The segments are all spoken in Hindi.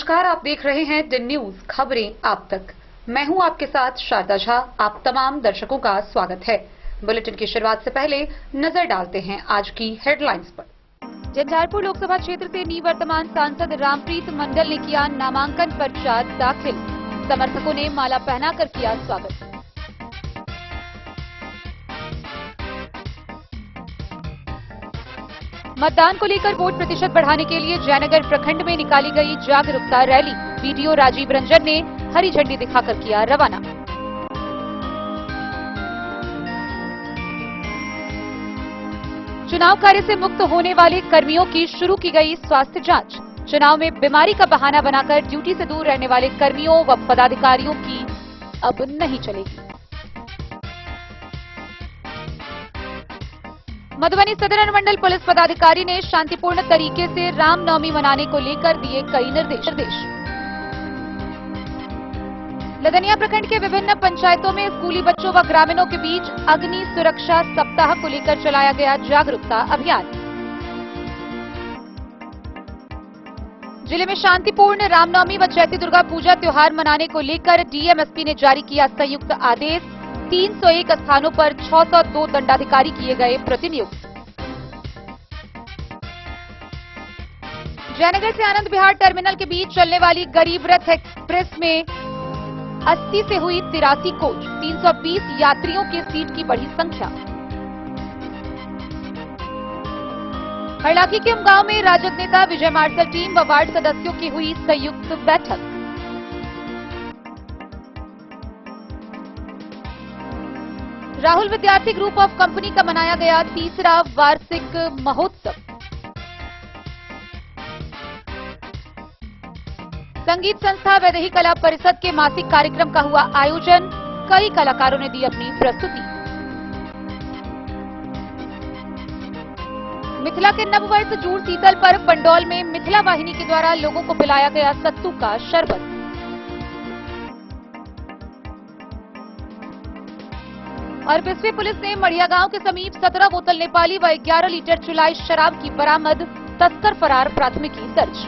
नमस्कार, आप देख रहे हैं द न्यूज खबरें आप तक। मैं हूं आपके साथ शारदा झा। आप तमाम दर्शकों का स्वागत है। बुलेटिन की शुरुआत से पहले नजर डालते हैं आज की हेडलाइंस पर। झंझारपुर लोकसभा क्षेत्र से निवर्तमान सांसद रामप्रीत मंडल ने किया नामांकन पर्चा दाखिल। समर्थकों ने माला पहनाकर किया स्वागत। मतदान को लेकर वोट प्रतिशत बढ़ाने के लिए जयनगर प्रखंड में निकाली गई जागरूकता रैली। बीडीओ राजीव रंजन ने हरी झंडी दिखाकर किया रवाना। चुनाव कार्य से मुक्त होने वाले कर्मियों की शुरू की गई स्वास्थ्य जांच। चुनाव में बीमारी का बहाना बनाकर ड्यूटी से दूर रहने वाले कर्मियों व पदाधिकारियों की अब नहीं चलेगी। मधुबनी सदर अनुमंडल पुलिस पदाधिकारी ने शांतिपूर्ण तरीके से रामनवमी मनाने को लेकर दिए कई निर्देश। लदनिया प्रखंड के विभिन्न पंचायतों में स्कूली बच्चों व ग्रामीणों के बीच अग्नि सुरक्षा सप्ताह को लेकर चलाया गया जागरूकता अभियान। जिले में शांतिपूर्ण रामनवमी व चैती दुर्गा पूजा त्योहार मनाने को लेकर डीएमएसपी ने जारी किया संयुक्त आदेश। 301 स्थानों पर 602 दंडाधिकारी किए गए प्रतिनियुक्त। जयनगर से आनंद विहार टर्मिनल के बीच चलने वाली गरीब रथ एक्सप्रेस में 80 से हुई 83 कोच। 320 यात्रियों के सीट की बढ़ी संख्या। हरलाखी के गांव में राजद नेता विजय मार्शल टीम व वार्ड सदस्यों की हुई संयुक्त बैठक। राहुल विद्यार्थी ग्रुप ऑफ कंपनी का मनाया गया तीसरा वार्षिक महोत्सव। संगीत संस्था वैदेही कला परिषद के मासिक कार्यक्रम का हुआ आयोजन। कई कलाकारों ने दी अपनी प्रस्तुति। मिथिला के नववर्ष जूड़ शीतल पर पंडौल में मिथिला वाहिनी के द्वारा लोगों को पिलाया गया सत्तू का शरबत। और बिस्वे पुलिस ने मढ़िया गांव के समीप 17 बोतल नेपाली व 11 लीटर चुलाई शराब की बरामद। तस्कर फरार, प्राथमिकी दर्ज।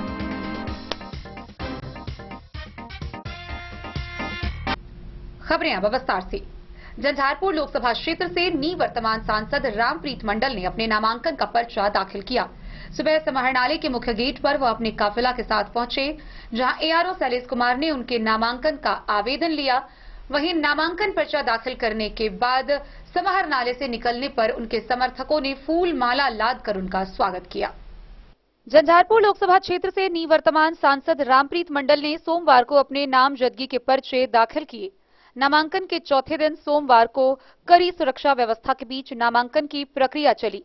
खबरें अब विस्तार से। झंझारपुर लोकसभा क्षेत्र से निवर्तमान सांसद रामप्रीत मंडल ने अपने नामांकन का पर्चा दाखिल किया। सुबह समाहरणालय के मुख्य गेट पर वह अपने काफिला के साथ पहुंचे, जहां एआरओ शैलेश कुमार ने उनके नामांकन का आवेदन लिया। वहीं नामांकन पर्चा दाखिल करने के बाद समाहरणालय से निकलने पर उनके समर्थकों ने फूल माला लादकर उनका स्वागत किया। झंझारपुर लोकसभा क्षेत्र से निवर्तमान सांसद रामप्रीत मंडल ने सोमवार को अपने नामजदगी के पर्चे दाखिल किए। नामांकन के चौथे दिन सोमवार को कड़ी सुरक्षा व्यवस्था के बीच नामांकन की प्रक्रिया चली।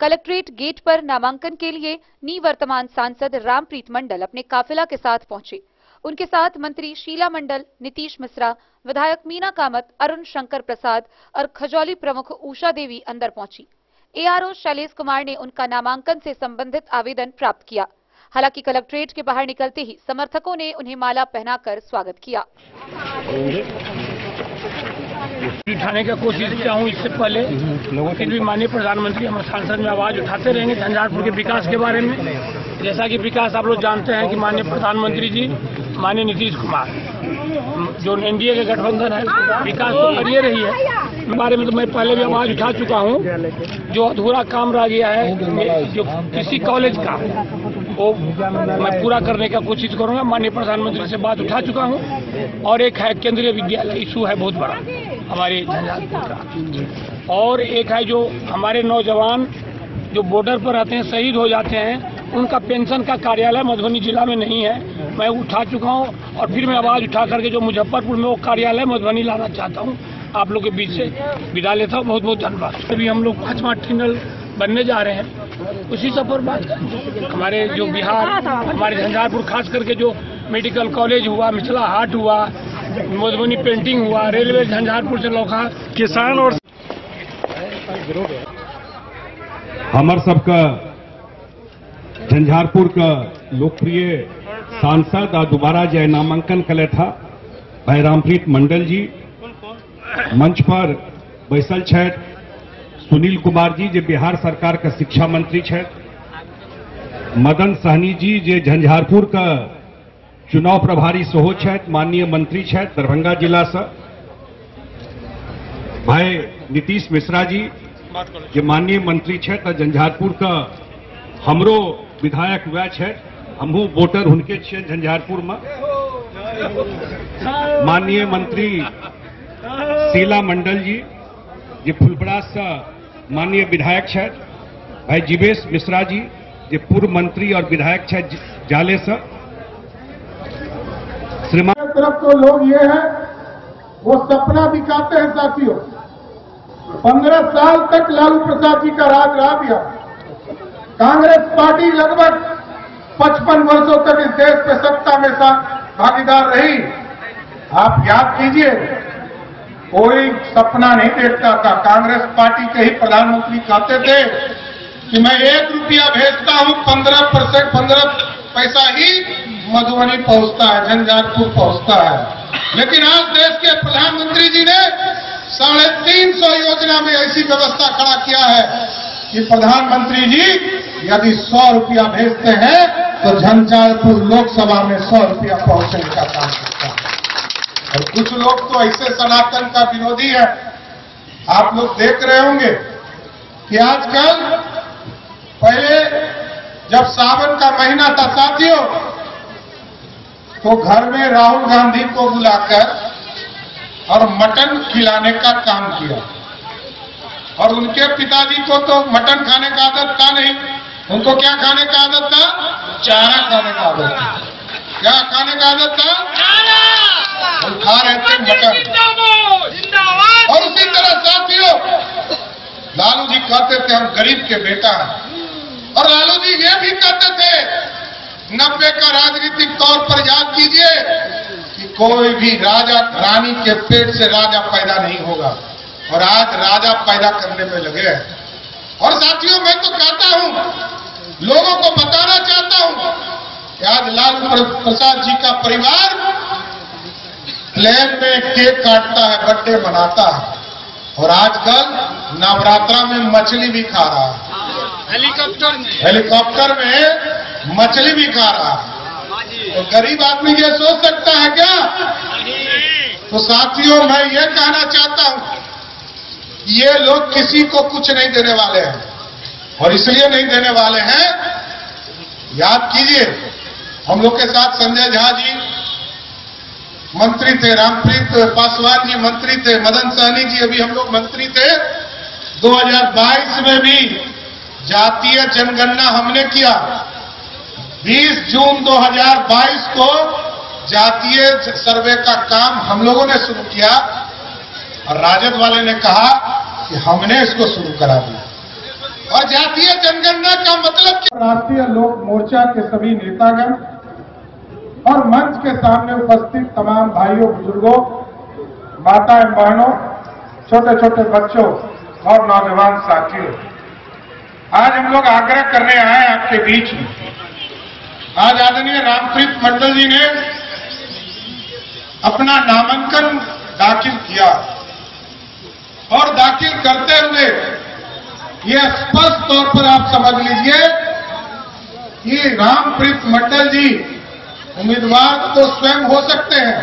कलेक्ट्रेट गेट पर नामांकन के लिए निवर्तमान सांसद रामप्रीत मंडल अपने काफिला के साथ पहुंचे। उनके साथ मंत्री शीला मंडल, नीतीश मिश्रा, विधायक मीना कामत, अरुण शंकर प्रसाद और खजौली प्रमुख उषा देवी अंदर पहुंची। एआरओ शैलेश कुमार ने उनका नामांकन से संबंधित आवेदन प्राप्त किया। हालांकि कलेक्ट्रेट के बाहर निकलते ही समर्थकों ने उन्हें माला पहनाकर स्वागत किया। उठाने की कोशिश किया हूँ इससे पहले, लेकिन भी माननीय प्रधानमंत्री हमारे सांसद में आवाज उठाते रहेंगे झंझारपुर के विकास के बारे में। जैसा कि विकास आप लोग जानते हैं कि माननीय प्रधानमंत्री जी, माननीय नीतीश कुमार, जो एनडीए के गठबंधन है, विकास तो कर ये रही है। इस बारे में तो मैं पहले भी आवाज उठा चुका हूँ। जो अधूरा काम रह गया है, जो किसी कॉलेज का, वो मैं पूरा करने का कोशिश करूंगा। माननीय प्रधानमंत्री से बात उठा चुका हूं। और एक है केंद्रीय विद्यालय इशू है बहुत बड़ा हमारे झंझारपुर का। और एक है जो हमारे नौजवान जो बॉर्डर पर रहते हैं, शहीद हो जाते हैं, उनका पेंशन का कार्यालय मधुबनी जिला में नहीं है। मैं उठा चुका हूं और फिर मैं आवाज उठा करके जो मुजफ्फरपुर में वो कार्यालय मधुबनी लाना चाहता हूं। आप लोग के बीच से विदा लेता हूँ। बहुत बहुत धन्यवाद। अभी हम लोग 5वां टनल बनने जा रहे हैं, उसी सब पर बात करें। हमारे जो बिहार, हमारे झंझारपुर खास करके जो मेडिकल कॉलेज हुआ, मिथिला हाट हुआ, मधुबनी पेंटिंग हुआ, रेलवे झंझारपुर से लौका, किसान और हमार सबका झंझारपुर का लोकप्रिय सांसद और दोबारा जय नामांकन कले था भाई रामप्रीत मंडल जी मंच पर बैसल छथि। सुनील कुमार जी जे बिहार सरकार का शिक्षा मंत्री छथि। मदन सहनी जी जे झंझारपुर का चुनाव प्रभारी सेहो छथि, माननीय मंत्री छथि दरभंगा जिला से भाई नीतीश मिश्रा जी, जे माननीय मंत्री छथि आ झंझारपुर का हमरो विधायक वह छथि, हमहू वोटर हुनके छियनि झंझारपुर में। माननीय मंत्री शीला मंडल जी, जे फुलपरास से माननीय विधायक छथि, भाई जीवेश मिश्रा जी, जे पूर्व मंत्री और विधायक छथि जाले से। श्रीमान तरफ तो लोग ये है वो सपना दिखाते हैं साथियों। 15 साल तक लालू प्रसाद जी का राज रहा दिया। कांग्रेस पार्टी लगभग 55 वर्षों तक इस देश में सत्ता में भागीदार रही। आप याद कीजिए, कोई सपना नहीं देखता था। कांग्रेस पार्टी के ही प्रधानमंत्री कहते थे कि मैं 1 रुपया भेजता हूं, 15 पैसा ही मधुबनी पहुंचता है, झंझारपुर पहुंचता है। लेकिन आज देश के प्रधानमंत्री जी ने 350 योजना में ऐसी व्यवस्था खड़ा किया है कि प्रधानमंत्री जी यदि 100 रुपया भेजते हैं तो झंझारपुर लोकसभा में 100 रुपया पहुंचने का काम करता है। और कुछ लोग तो ऐसे सनातन का विरोधी है। आप लोग देख रहे होंगे कि आजकल, पहले जब सावन का महीना था साथियों, तो घर में राहुल गांधी को बुलाकर और मटन खिलाने का काम किया। और उनके पिताजी को तो मटन खाने का आदत था नहीं, उनको क्या खाने का आदत था? चारा खाने का आदत था। क्या खाने का आदत था? चारा। खा रहे थे मटन। और उसी तरह साथियों, लालू जी कहते थे हम गरीब के बेटा हैं। और लालू जी ये भी कहते थे, 90 का राजनीतिक तौर पर याद कीजिए कि कोई भी राजा रानी के पेट से राजा पैदा नहीं होगा। और आज राजा पैदा करने में लगे हैं। और साथियों, मैं तो कहता हूं, लोगों को बताना चाहता हूं कि आज लालू प्रसाद जी का परिवार प्लेन में केक काटता है, बर्थडे मनाता है। और आजकल नवरात्रा में मछली भी खा रहा है, हेलीकॉप्टर में मछली भी खा रहा है। तो गरीब आदमी ये सोच सकता है क्या? तो साथियों, मैं ये कहना चाहता हूं, ये लोग किसी को कुछ नहीं देने वाले हैं। और इसलिए नहीं देने वाले हैं, याद कीजिए, हम लोग के साथ संजय झा जी मंत्री थे, रामप्रीत पासवान जी मंत्री थे, मदन सहनी जी अभी हम लोग मंत्री थे। 2022 में भी जातीय जनगणना हमने किया। 20 जून 2022 को जातीय सर्वे का काम हम लोगों ने शुरू किया और राजद वाले ने कहा कि हमने इसको शुरू करा दिया। और जातीय जनगणना का मतलब क्या? राष्ट्रीय लोक मोर्चा के सभी नेतागण और मंच के सामने उपस्थित तमाम भाइयों, बुजुर्गों, माताएं, बहनों, छोटे छोटे बच्चों और नौजवान साथियों, आज हम लोग आग्रह करने आए हैं आपके बीच में। आज आदरणीय रामप्रीत मंडल जी ने अपना नामांकन दाखिल किया और दाखिल करते हुए ये स्पष्ट तौर पर आप समझ लीजिए कि रामप्रीत मंडल जी उम्मीदवार तो स्वयं हो सकते हैं,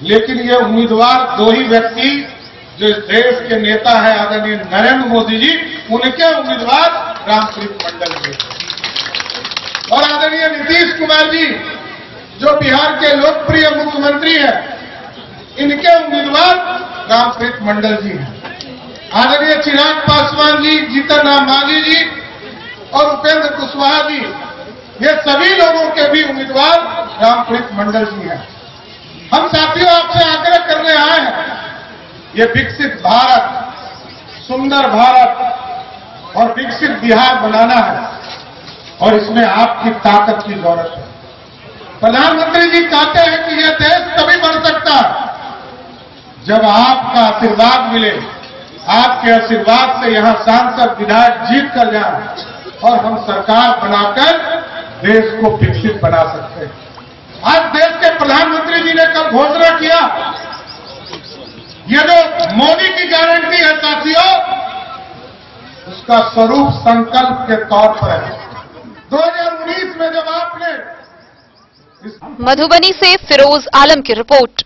लेकिन ये उम्मीदवार 2 ही व्यक्ति जो इस देश के नेता हैं आदरणीय नरेंद्र मोदी जी, उनके उम्मीदवार रामप्रीत मंडल जी और आदरणीय नीतीश कुमार जी जो बिहार के लोकप्रिय मुख्यमंत्री हैं, इनके उम्मीदवार रामप्रीत मंडल जी हैं। आदरणीय चिराग पासवान जी, जीतन राम मांझी जी और उपेंद्र कुशवाहा जी, ये सभी लोगों के भी उम्मीदवार रामप्रीत मंडल जी हैं। हम साथियों आपसे आग्रह करने आए हैं, ये विकसित भारत, सुंदर भारत और विकसित बिहार बनाना है और इसमें आपकी ताकत की जरूरत है। प्रधानमंत्री जी कहते हैं कि यह देश तभी बढ़ सकता है जब आपका आशीर्वाद मिले। आपके आशीर्वाद से यहां सांसद विधायक जीत कर जाए और हम सरकार बनाकर देश को विकसित बना सकते हैं। आज देश के प्रधानमंत्री जी ने कल घोषणा किया, ये जो मोदी की गारंटी है साथियों, उसका स्वरूप संकल्प के तौर पर है। 2019 में जब आपने मधुबनी से फिरोज आलम की रिपोर्ट।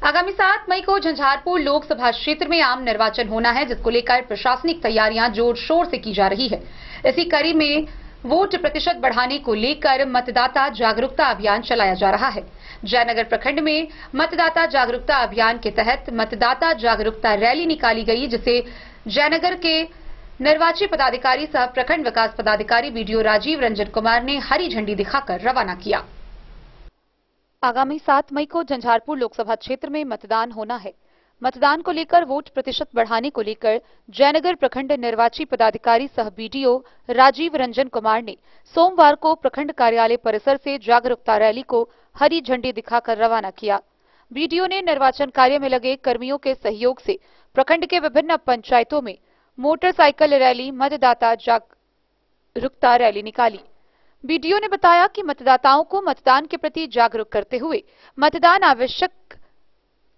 आगामी 7 मई को झंझारपुर लोकसभा क्षेत्र में आम निर्वाचन होना है, जिसको लेकर प्रशासनिक तैयारियां जोर शोर से की जा रही है। इसी कड़ी में वोट प्रतिशत बढ़ाने को लेकर मतदाता जागरूकता अभियान चलाया जा रहा है। जयनगर प्रखंड में मतदाता जागरूकता अभियान के तहत मतदाता जागरूकता रैली निकाली गई, जिसे जयनगर के निर्वाची पदाधिकारी सह प्रखंड विकास पदाधिकारी बीडीओ राजीव रंजन कुमार ने हरी झंडी दिखाकर रवाना किया। आगामी 7 मई को झंझारपुर लोकसभा क्षेत्र में मतदान होना है। मतदान को लेकर वोट प्रतिशत बढ़ाने को लेकर जयनगर प्रखंड निर्वाची पदाधिकारी सह बीडीओ राजीव रंजन कुमार ने सोमवार को प्रखंड कार्यालय परिसर से जागरूकता रैली को हरी झंडी दिखाकर रवाना किया। बीडीओ ने निर्वाचन कार्य में लगे कर्मियों के सहयोग से प्रखंड के विभिन्न पंचायतों में मोटरसाइकिल रैली, मतदाता जागरूकता रैली निकाली। बीडीओ ने बताया कि मतदाताओं को मतदान के प्रति जागरूक करते हुए मतदान आवश्यक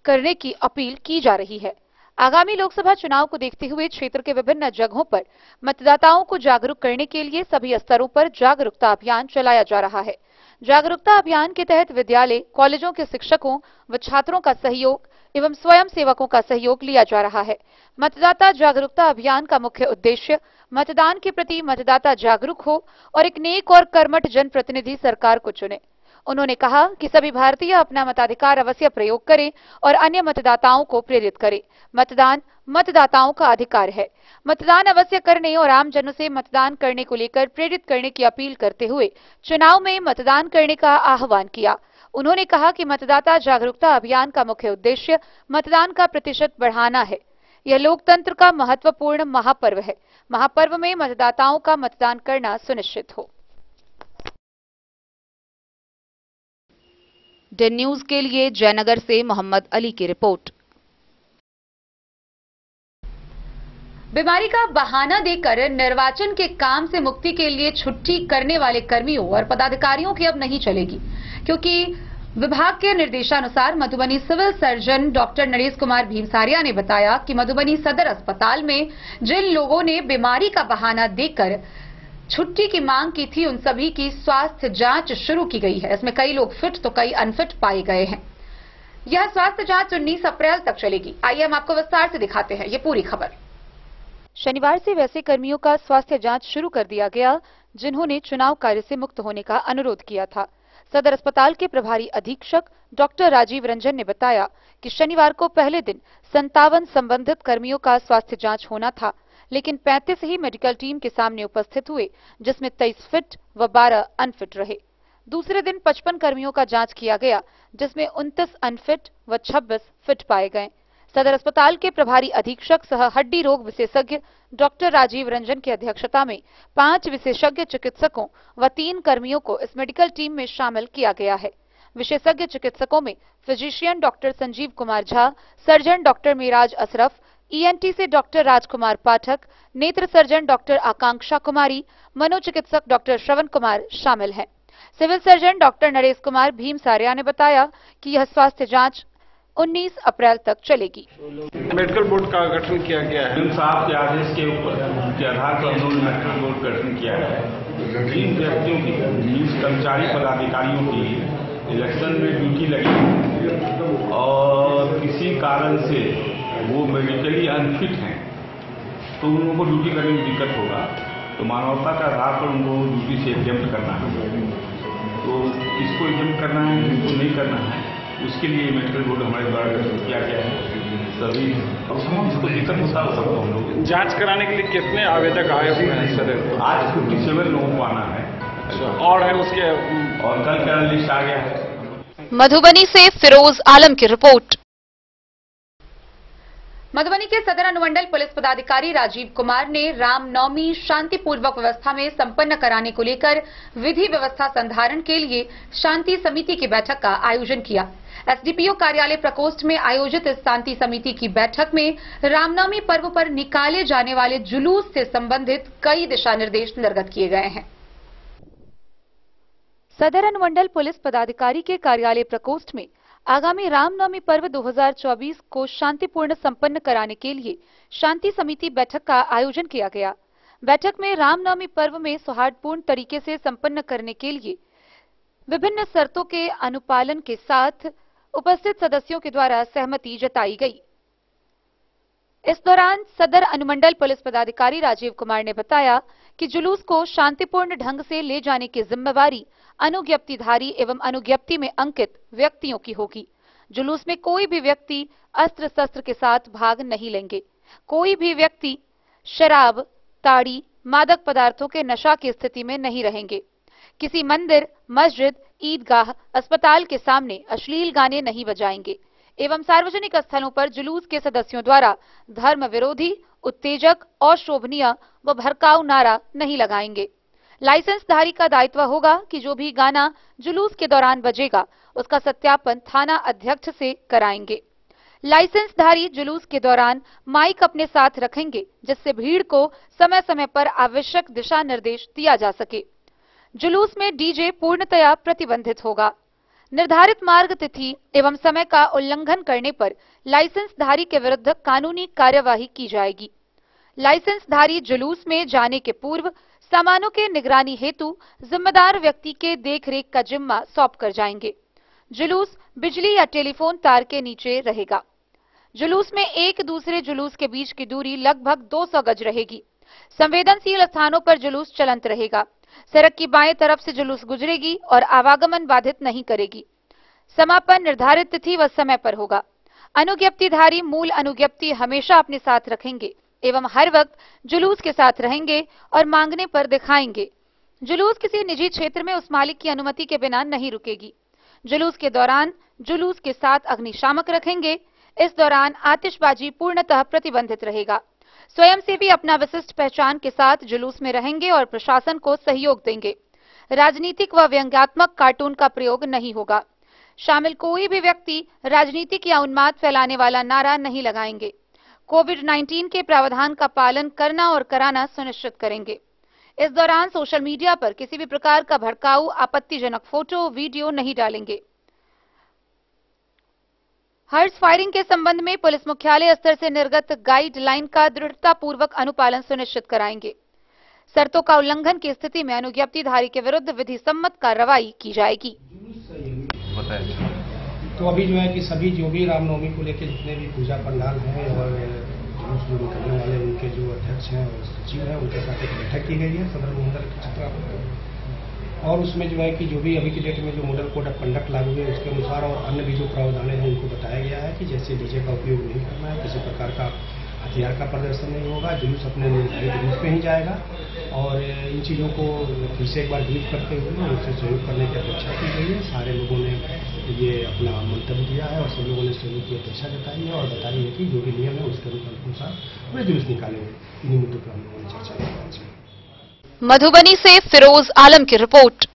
करने की अपील की जा रही है। आगामी लोकसभा चुनाव को देखते हुए क्षेत्र के विभिन्न जगहों पर मतदाताओं को जागरूक करने के लिए सभी स्तरों पर जागरूकता अभियान चलाया जा रहा है। जागरूकता अभियान के तहत विद्यालय, कॉलेजों के शिक्षकों व छात्रों का सहयोग एवं स्वयं सेवकों का सहयोग लिया जा रहा है। मतदाता जागरूकता अभियान का मुख्य उद्देश्य मतदान के प्रति मतदाता जागरूक हो और एक नेक और कर्मठ जनप्रतिनिधि सरकार को चुने। उन्होंने कहा कि सभी भारतीय अपना मताधिकार अवश्य प्रयोग करें और अन्य मतदाताओं को प्रेरित करें। मतदान मतदाताओं का अधिकार है। मतदान अवश्य करने और आम जनों से मतदान करने को लेकर प्रेरित करने की अपील करते हुए चुनाव में मतदान करने का आह्वान किया। उन्होंने कहा कि मतदाता जागरूकता अभियान का मुख्य उद्देश्य मतदान का प्रतिशत बढ़ाना है। यह लोकतंत्र का महत्वपूर्ण महापर्व है। महापर्व में मतदाताओं का मतदान करना सुनिश्चित हो। डेन न्यूज के लिए जयनगर से मोहम्मद अली की रिपोर्ट। बीमारी का बहाना देकर निर्वाचन के काम से मुक्ति के लिए छुट्टी करने वाले कर्मियों और पदाधिकारियों की अब नहीं चलेगी, क्योंकि विभाग के निर्देशानुसार Madhubani civil surgeon doctor Naresh Kumar Bhimsaria ने बताया कि मधुबनी सदर अस्पताल में जिन लोगों ने बीमारी का बहाना देकर छुट्टी की मांग की थी, उन सभी की स्वास्थ्य जांच शुरू की गई है। इसमें कई लोग फिट तो कई अनफिट पाए गए हैं। यह स्वास्थ्य जांच 19 अप्रैल तक चलेगी। आइए हम आपको विस्तार से दिखाते हैं ये पूरी खबर। शनिवार से वैसे कर्मियों का स्वास्थ्य जांच शुरू कर दिया गया जिन्होंने चुनाव कार्य से मुक्त होने का अनुरोध किया था। सदर अस्पताल के प्रभारी अधीक्षक डॉक्टर राजीव रंजन ने बताया कि शनिवार को पहले दिन 57 संबंधित कर्मियों का स्वास्थ्य जांच होना था, लेकिन 35 ही मेडिकल टीम के सामने उपस्थित हुए, जिसमें 23 फिट व 12 अनफिट रहे। दूसरे दिन 55 कर्मियों का जांच किया गया, जिसमें 29 अनफिट व 26 फिट पाए गए। सदर अस्पताल के प्रभारी अधीक्षक सह हड्डी रोग विशेषज्ञ डॉक्टर राजीव रंजन की अध्यक्षता में 5 विशेषज्ञ चिकित्सकों व 3 कर्मियों को इस मेडिकल टीम में शामिल किया गया है। विशेषज्ञ चिकित्सकों में physician doctor Sanjeev Kumar Jha, surgeon doctor Miraj Ashraf, ENT से डॉक्टर राजकुमार पाठक, नेत्र सर्जन डॉक्टर आकांक्षा कुमारी, मनोचिकित्सक डॉक्टर श्रवण कुमार शामिल हैं। Civil surgeon doctor Naresh Kumar Bhimsaria ने बताया कि यह स्वास्थ्य जांच 19 अप्रैल तक चलेगी। मेडिकल बोर्ड का गठन किया गया है। साहब के आदेश के आधार पर हम लोगों ने मेडिकल बोर्ड का गठन किया है। जिन व्यक्तियों की कर्मचारी पदाधिकारियों की इलेक्शन में ड्यूटी लगी और किसी कारण से वो मेडिकली अनफिट हैं, तो उन लोगों को ड्यूटी करने में दिक्कत होगा, तो मानवता के आधार पर उनको ड्यूटी से एग्जेम्प्ट करना है। तो किसको एग्जेम्प्ट करना है, किसको नहीं करना है, उसके लिए मेडिकल बोर्ड हमारे द्वारा गठन किया गया है। सभी जिसको दिक्कत होता है सबको हम लोग जांच कराने के लिए कितने आवेदक आए हुए हैं सर? आज 57 लोगों को आना है और है उसके और कल का लिस्ट आ गया है। मधुबनी से फिरोज आलम की रिपोर्ट। मधुबनी के सदर अनुमंडल पुलिस पदाधिकारी राजीव कुमार ने रामनवमी शांतिपूर्वक व्यवस्था में संपन्न कराने को लेकर विधि व्यवस्था संधारण के लिए शांति समिति की बैठक का आयोजन किया। एसडीपीओ कार्यालय प्रकोष्ठ में आयोजित इस शांति समिति की बैठक में रामनवमी पर्व पर निकाले जाने वाले जुलूस से संबंधित कई दिशा निर्देश निर्गत किए गए हैं। सदर अनुमंडल पुलिस पदाधिकारी के कार्यालय प्रकोष्ठ में आगामी रामनवमी पर्व 2024 को शांतिपूर्ण संपन्न कराने के लिए शांति समिति बैठक का आयोजन किया गया। बैठक में रामनवमी पर्व में सौहार्दपूर्ण तरीके से संपन्न करने के लिए विभिन्न शर्तों के अनुपालन के साथ उपस्थित सदस्यों के द्वारा सहमति जताई गई। इस दौरान सदर अनुमंडल पुलिस पदाधिकारी राजीव कुमार ने बताया कि जुलूस को शांतिपूर्ण ढंग से ले जाने की जिम्मेवारी अनुज्ञप्तिधारी एवं अनुज्ञप्ति में अंकित व्यक्तियों की होगी। जुलूस में कोई भी व्यक्ति अस्त्र शस्त्र के साथ भाग नहीं लेंगे। कोई भी व्यक्ति शराब, ताड़ी, मादक पदार्थों के नशा की स्थिति में नहीं रहेंगे। किसी मंदिर, मस्जिद, ईदगाह, अस्पताल के सामने अश्लील गाने नहीं बजाएंगे एवं सार्वजनिक स्थलों पर जुलूस के सदस्यों द्वारा धर्म विरोधी, उत्तेजक, अशोभनीय व भड़काऊ नारा नहीं लगाएंगे। लाइसेंसधारी का दायित्व होगा कि जो भी गाना जुलूस के दौरान बजेगा उसका सत्यापन थाना अध्यक्ष से कराएंगे। लाइसेंसधारी जुलूस के दौरान माइक अपने साथ रखेंगे जिससे भीड़ को समय समय पर आवश्यक दिशा निर्देश दिया जा सके। जुलूस में डीजे पूर्णतया प्रतिबंधित होगा। निर्धारित मार्ग, तिथि एवं समय का उल्लंघन करने पर लाइसेंसधारी के विरुद्ध कानूनी कार्यवाही की जाएगी। लाइसेंसधारी जुलूस में जाने के पूर्व सामानों के निगरानी हेतु जिम्मेदार व्यक्ति के देखरेख का जिम्मा सौंप कर जाएंगे। जुलूस बिजली या टेलीफोन तार के नीचे रहेगा। जुलूस में एक दूसरे जुलूस के बीच की दूरी लगभग 200 गज रहेगी। संवेदनशील स्थानों पर जुलूस चलंत रहेगा। सड़क की बाएं तरफ से जुलूस गुजरेगी और आवागमन बाधित नहीं करेगी। समापन निर्धारित तिथि व समय पर होगा। अनुज्ञप्तिधारी मूल अनुज्ञप्ति हमेशा अपने साथ रखेंगे एवं हर वक्त जुलूस के साथ रहेंगे और मांगने पर दिखाएंगे। जुलूस किसी निजी क्षेत्र में उस मालिक की अनुमति के बिना नहीं रुकेगी। जुलूस के दौरान जुलूस के साथ अग्निशामक रखेंगे। इस दौरान आतिशबाजी पूर्णतः प्रतिबंधित रहेगा। स्वयंसेवी अपना विशिष्ट पहचान के साथ जुलूस में रहेंगे और प्रशासन को सहयोग देंगे। राजनीतिक व व्यंग्यात्मक कार्टून का प्रयोग नहीं होगा। शामिल कोई भी व्यक्ति राजनीतिक या उन्माद फैलाने वाला नारा नहीं लगाएंगे। कोविड-19 के प्रावधान का पालन करना और कराना सुनिश्चित करेंगे। इस दौरान सोशल मीडिया पर किसी भी प्रकार का भड़काऊ, आपत्तिजनक फोटो, वीडियो नहीं डालेंगे। हर्ष फायरिंग के संबंध में पुलिस मुख्यालय स्तर से निर्गत गाइडलाइन का दृढ़तापूर्वक अनुपालन सुनिश्चित कराएंगे। शर्तों का उल्लंघन की स्थिति में अनुज्ञप्तिधारी के विरुद्ध विधि सम्मत कार्रवाई की जाएगी। तो अभी जो है कि सभी जो भी रामनवमी को लेकर जितने भी पूजा पंडाल हैं और जुलूस जो निकलने वाले उनके जो अध्यक्ष हैं और सचिव हैं उनके साथ एक बैठक की गई है सदर अनुमंडल के चित्रापुर। और उसमें जो है कि जो भी अभी की डेट में जो मॉडल कोड ऑफ कंडक्ट लागू है उसके अनुसार और अन्य भी जो प्रावधान है उनको बताया गया है कि जैसे डीजे का उपयोग नहीं करना है, किसी प्रकार का हथियार का प्रदर्शन नहीं होगा, जुलूस अपने निर्धारित रूट में ही जाएगा। और इन चीज़ों को फिर से एक बार ब्रीफ करते हुए उनसे सहयोग करने की अपेक्षा की गई है। सारे लोगों ने ये अपना मंतव्य दिया है और सब लोगों ने सहयोग की अपेक्षा जताई है और बताई है कि जो भी नियम है उसके अनुसार वे जुलूस निकालेंगे। इन्हीं मुद्दों पर हम लोगों ने चर्चा की। मधुबनी से फिरोज आलम की रिपोर्ट।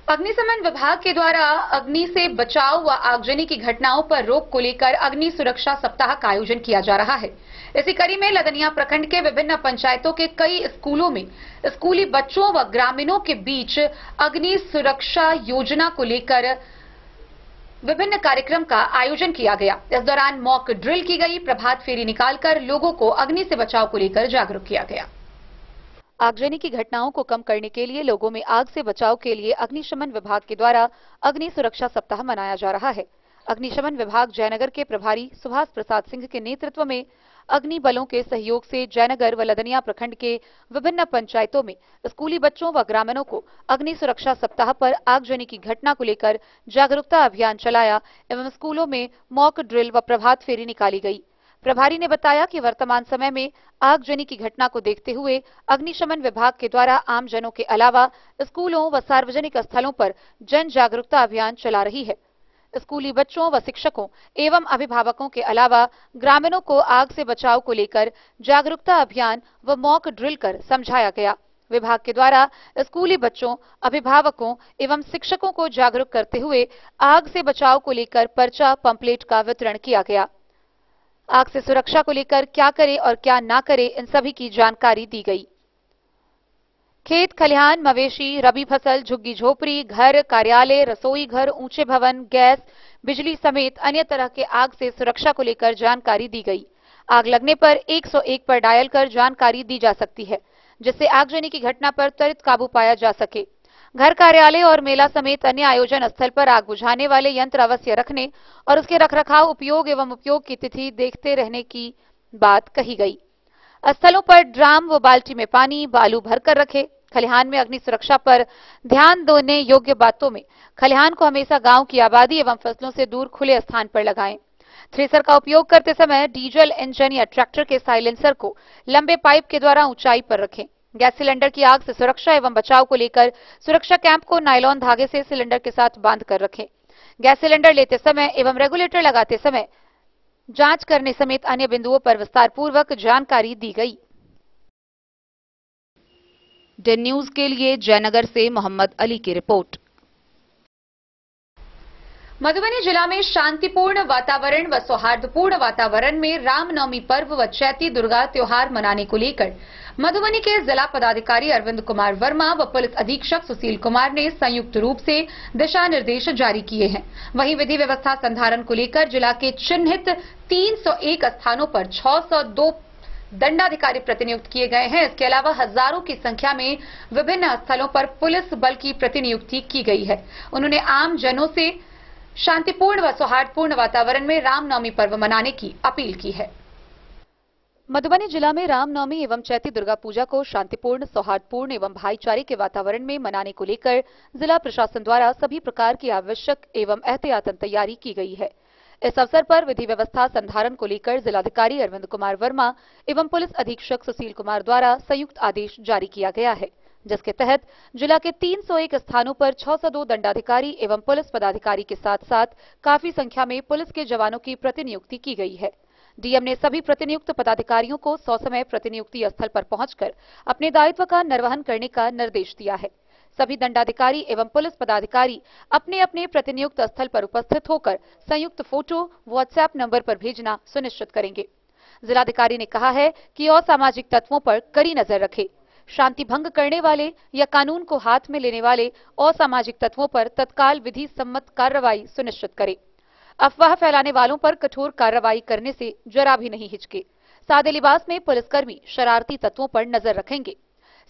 अग्निशमन विभाग के द्वारा अग्नि से बचाव व आगजनी की घटनाओं पर रोक को लेकर अग्नि सुरक्षा सप्ताह का आयोजन किया जा रहा है। इसी कड़ी में लदनिया प्रखंड के विभिन्न पंचायतों के कई स्कूलों में स्कूली बच्चों व ग्रामीणों के बीच अग्नि सुरक्षा योजना को लेकर विभिन्न कार्यक्रम का आयोजन किया गया। इस दौरान मॉक ड्रिल की गई। प्रभात फेरी निकालकर लोगों को अग्नि से बचाव को लेकर जागरूक किया गया। आगजनी की घटनाओं को कम करने के लिए लोगों में आग से बचाव के लिए अग्निशमन विभाग के द्वारा अग्नि सुरक्षा सप्ताह मनाया जा रहा है। अग्निशमन विभाग जयनगर के प्रभारी सुभाष प्रसाद सिंह के नेतृत्व में अग्नि बलों के सहयोग से जयनगर व लदनिया प्रखंड के विभिन्न पंचायतों में स्कूली बच्चों व ग्रामीणों को अग्नि सुरक्षा सप्ताह पर आगजनी की घटना को लेकर जागरूकता अभियान चलाया एवं स्कूलों में मॉक ड्रिल व प्रभात फेरी निकाली गई। प्रभारी ने बताया कि वर्तमान समय में आगजनी की घटना को देखते हुए अग्निशमन विभाग के द्वारा आम जनों के अलावा स्कूलों व सार्वजनिक स्थलों पर जन जागरूकता अभियान चला रही है। स्कूली बच्चों व शिक्षकों एवं अभिभावकों के अलावा ग्रामीणों को आग से बचाव को लेकर जागरूकता अभियान व मॉक ड्रिल कर समझाया गया। विभाग के द्वारा स्कूली बच्चों, अभिभावकों एवं शिक्षकों को जागरूक करते हुए आग से बचाव को लेकर पर्चा, पंपलेट का वितरण किया गया। आग से सुरक्षा को लेकर क्या करें और क्या ना करें, इन सभी की जानकारी दी गई। खेत खलिहान, मवेशी, रबी फसल, झुग्गी झोपड़ी, घर, कार्यालय, रसोई घर, ऊंचे भवन, गैस, बिजली समेत अन्य तरह के आग से सुरक्षा को लेकर जानकारी दी गई। आग लगने पर 101 पर डायल कर जानकारी दी जा सकती है, जिससे आगजनी की घटना पर त्वरित काबू पाया जा सके। घर, कार्यालय और मेला समेत अन्य आयोजन स्थल पर आग बुझाने वाले यंत्र अवश्य रखने और उसके रखरखाव, उपयोग एवं उपयोग की तिथि देखते रहने की बात कही गई। स्थलों पर ड्राम व बाल्टी में पानी, बालू भरकर रखे। खलिहान में अग्नि सुरक्षा पर ध्यान देने योग्य बातों में खलिहान को हमेशा गांव की आबादी एवं फसलों से दूर खुले स्थान पर लगाएं। थ्रेसर का उपयोग करते समय डीजल इंजन या ट्रैक्टर के साइलेंसर को लंबे पाइप के द्वारा ऊंचाई पर रखें। गैस सिलेंडर की आग से सुरक्षा एवं बचाव को लेकर सुरक्षा कैंप को नायलॉन धागे से सिलेंडर के साथ बांध कर रखें। गैस सिलेंडर लेते समय एवं रेगुलेटर लगाते समय जांच करने समेत अन्य बिंदुओं पर विस्तार पूर्वक जानकारी दी गई। डेन न्यूज के लिए जयनगर से मोहम्मद अली की रिपोर्ट। मधुबनी जिला में शांतिपूर्ण वातावरण व सौहार्दपूर्ण वातावरण में रामनवमी पर्व व चैती दुर्गा त्योहार मनाने को लेकर मधुबनी के जिला पदाधिकारी अरविंद कुमार वर्मा व पुलिस अधीक्षक सुशील कुमार ने संयुक्त रूप से दिशा निर्देश जारी किए हैं। वहीं विधि व्यवस्था संधारण को लेकर जिला के चिन्हित 301 स्थानों पर 602 दंडाधिकारी प्रतिनियुक्त किए गए हैं। इसके अलावा हजारों की संख्या में विभिन्न स्थलों पर पुलिस बल की प्रतिनियुक्ति की गई है। उन्होंने आम जनों से शांतिपूर्ण व सौहार्दपूर्ण वातावरण में रामनवमी पर्व मनाने की अपील की है। मधुबनी जिला में रामनवमी एवं चैती दुर्गा पूजा को शांतिपूर्ण, सौहार्दपूर्ण एवं भाईचारे के वातावरण में मनाने को लेकर जिला प्रशासन द्वारा सभी प्रकार की आवश्यक एवं एहतियातन तैयारी की गई है। इस अवसर पर विधि व्यवस्था संधारण को लेकर जिलाधिकारी अरविंद कुमार वर्मा एवं पुलिस अधीक्षक सुशील कुमार द्वारा संयुक्त आदेश जारी किया गया है, जिसके तहत जिला के 301 स्थानों पर 602 दंडाधिकारी एवं पुलिस पदाधिकारी के साथ साथ काफी संख्या में पुलिस के जवानों की प्रतिनियुक्ति की गई है। डीएम ने सभी प्रतिनियुक्त पदाधिकारियों को ससमय प्रतिनियुक्ति स्थल पर पहुंचकर अपने दायित्व का निर्वहन करने का निर्देश दिया है। सभी दंडाधिकारी एवं पुलिस पदाधिकारी अपने अपने प्रतिनियुक्त स्थल पर उपस्थित होकर संयुक्त फोटो व्हाट्सएप नंबर पर भेजना सुनिश्चित करेंगे। जिलाधिकारी ने कहा है कि असामाजिक तत्वों पर कड़ी नजर रखें। शांति भंग करने वाले या कानून को हाथ में लेने वाले असामाजिक तत्वों पर तत्काल विधि सम्मत कार्रवाई सुनिश्चित करें। अफवाह फैलाने वालों पर कठोर कार्रवाई करने से जरा भी नहीं हिचके। सादे लिबास में पुलिसकर्मी शरारती तत्वों पर नजर रखेंगे।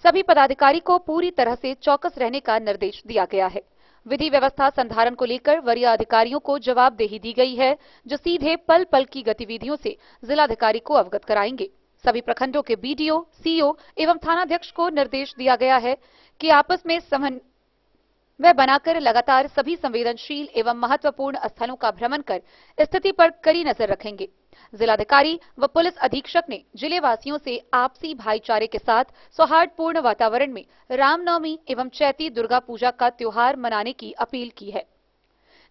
सभी पदाधिकारी को पूरी तरह से चौकस रहने का निर्देश दिया गया है। विधि व्यवस्था संधारण को लेकर वरीय अधिकारियों को जवाबदेही दी गई है, जो सीधे पल पल की गतिविधियों से जिलाधिकारी को अवगत कराएंगे। सभी प्रखंडों के बीडीओ, सीओ एवं थानाध्यक्ष को निर्देश दिया गया है कि आपस में समन्वय बनाकर लगातार सभी संवेदनशील एवं महत्वपूर्ण स्थलों का भ्रमण कर स्थिति पर कड़ी नजर रखेंगे। जिलाधिकारी व पुलिस अधीक्षक ने जिले वासियों से आपसी भाईचारे के साथ सौहार्दपूर्ण वातावरण में रामनवमी एवं चैती दुर्गा पूजा का त्योहार मनाने की अपील की है।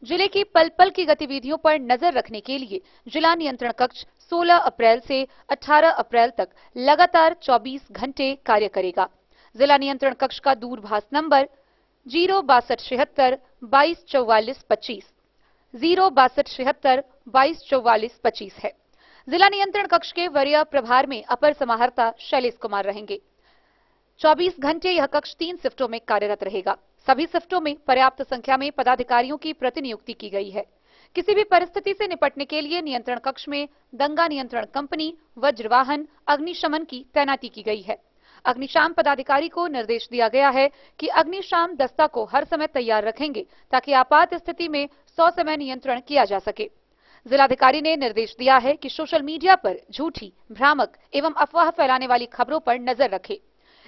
जिले की पल पल की गतिविधियों पर नजर रखने के लिए जिला नियंत्रण कक्ष 16 अप्रैल से 18 अप्रैल तक लगातार 24 घंटे कार्य करेगा। जिला नियंत्रण कक्ष का दूरभाष नंबर 06276 2244 25 06276 2244 25 है। जिला नियंत्रण कक्ष के वरीय प्रभार में अपर समाहर्ता शैलेश कुमार रहेंगे। 24 घंटे यह कक्ष 3 शिफ्टों में कार्यरत रहेगा। सभी शिफ्टों में पर्याप्त संख्या में पदाधिकारियों की प्रतिनियुक्ति की गई है। किसी भी परिस्थिति से निपटने के लिए नियंत्रण कक्ष में दंगा नियंत्रण कंपनी, वज्रवाहन, अग्निशमन की तैनाती की गई है। अग्निशाम पदाधिकारी को निर्देश दिया गया है कि अग्निशाम दस्ता को हर समय तैयार रखेंगे ताकि आपात स्थिति में ससमय नियंत्रण किया जा सके। जिलाधिकारी ने निर्देश दिया है कि सोशल मीडिया पर झूठी, भ्रामक एवं अफवाह फैलाने वाली खबरों पर नजर रखें।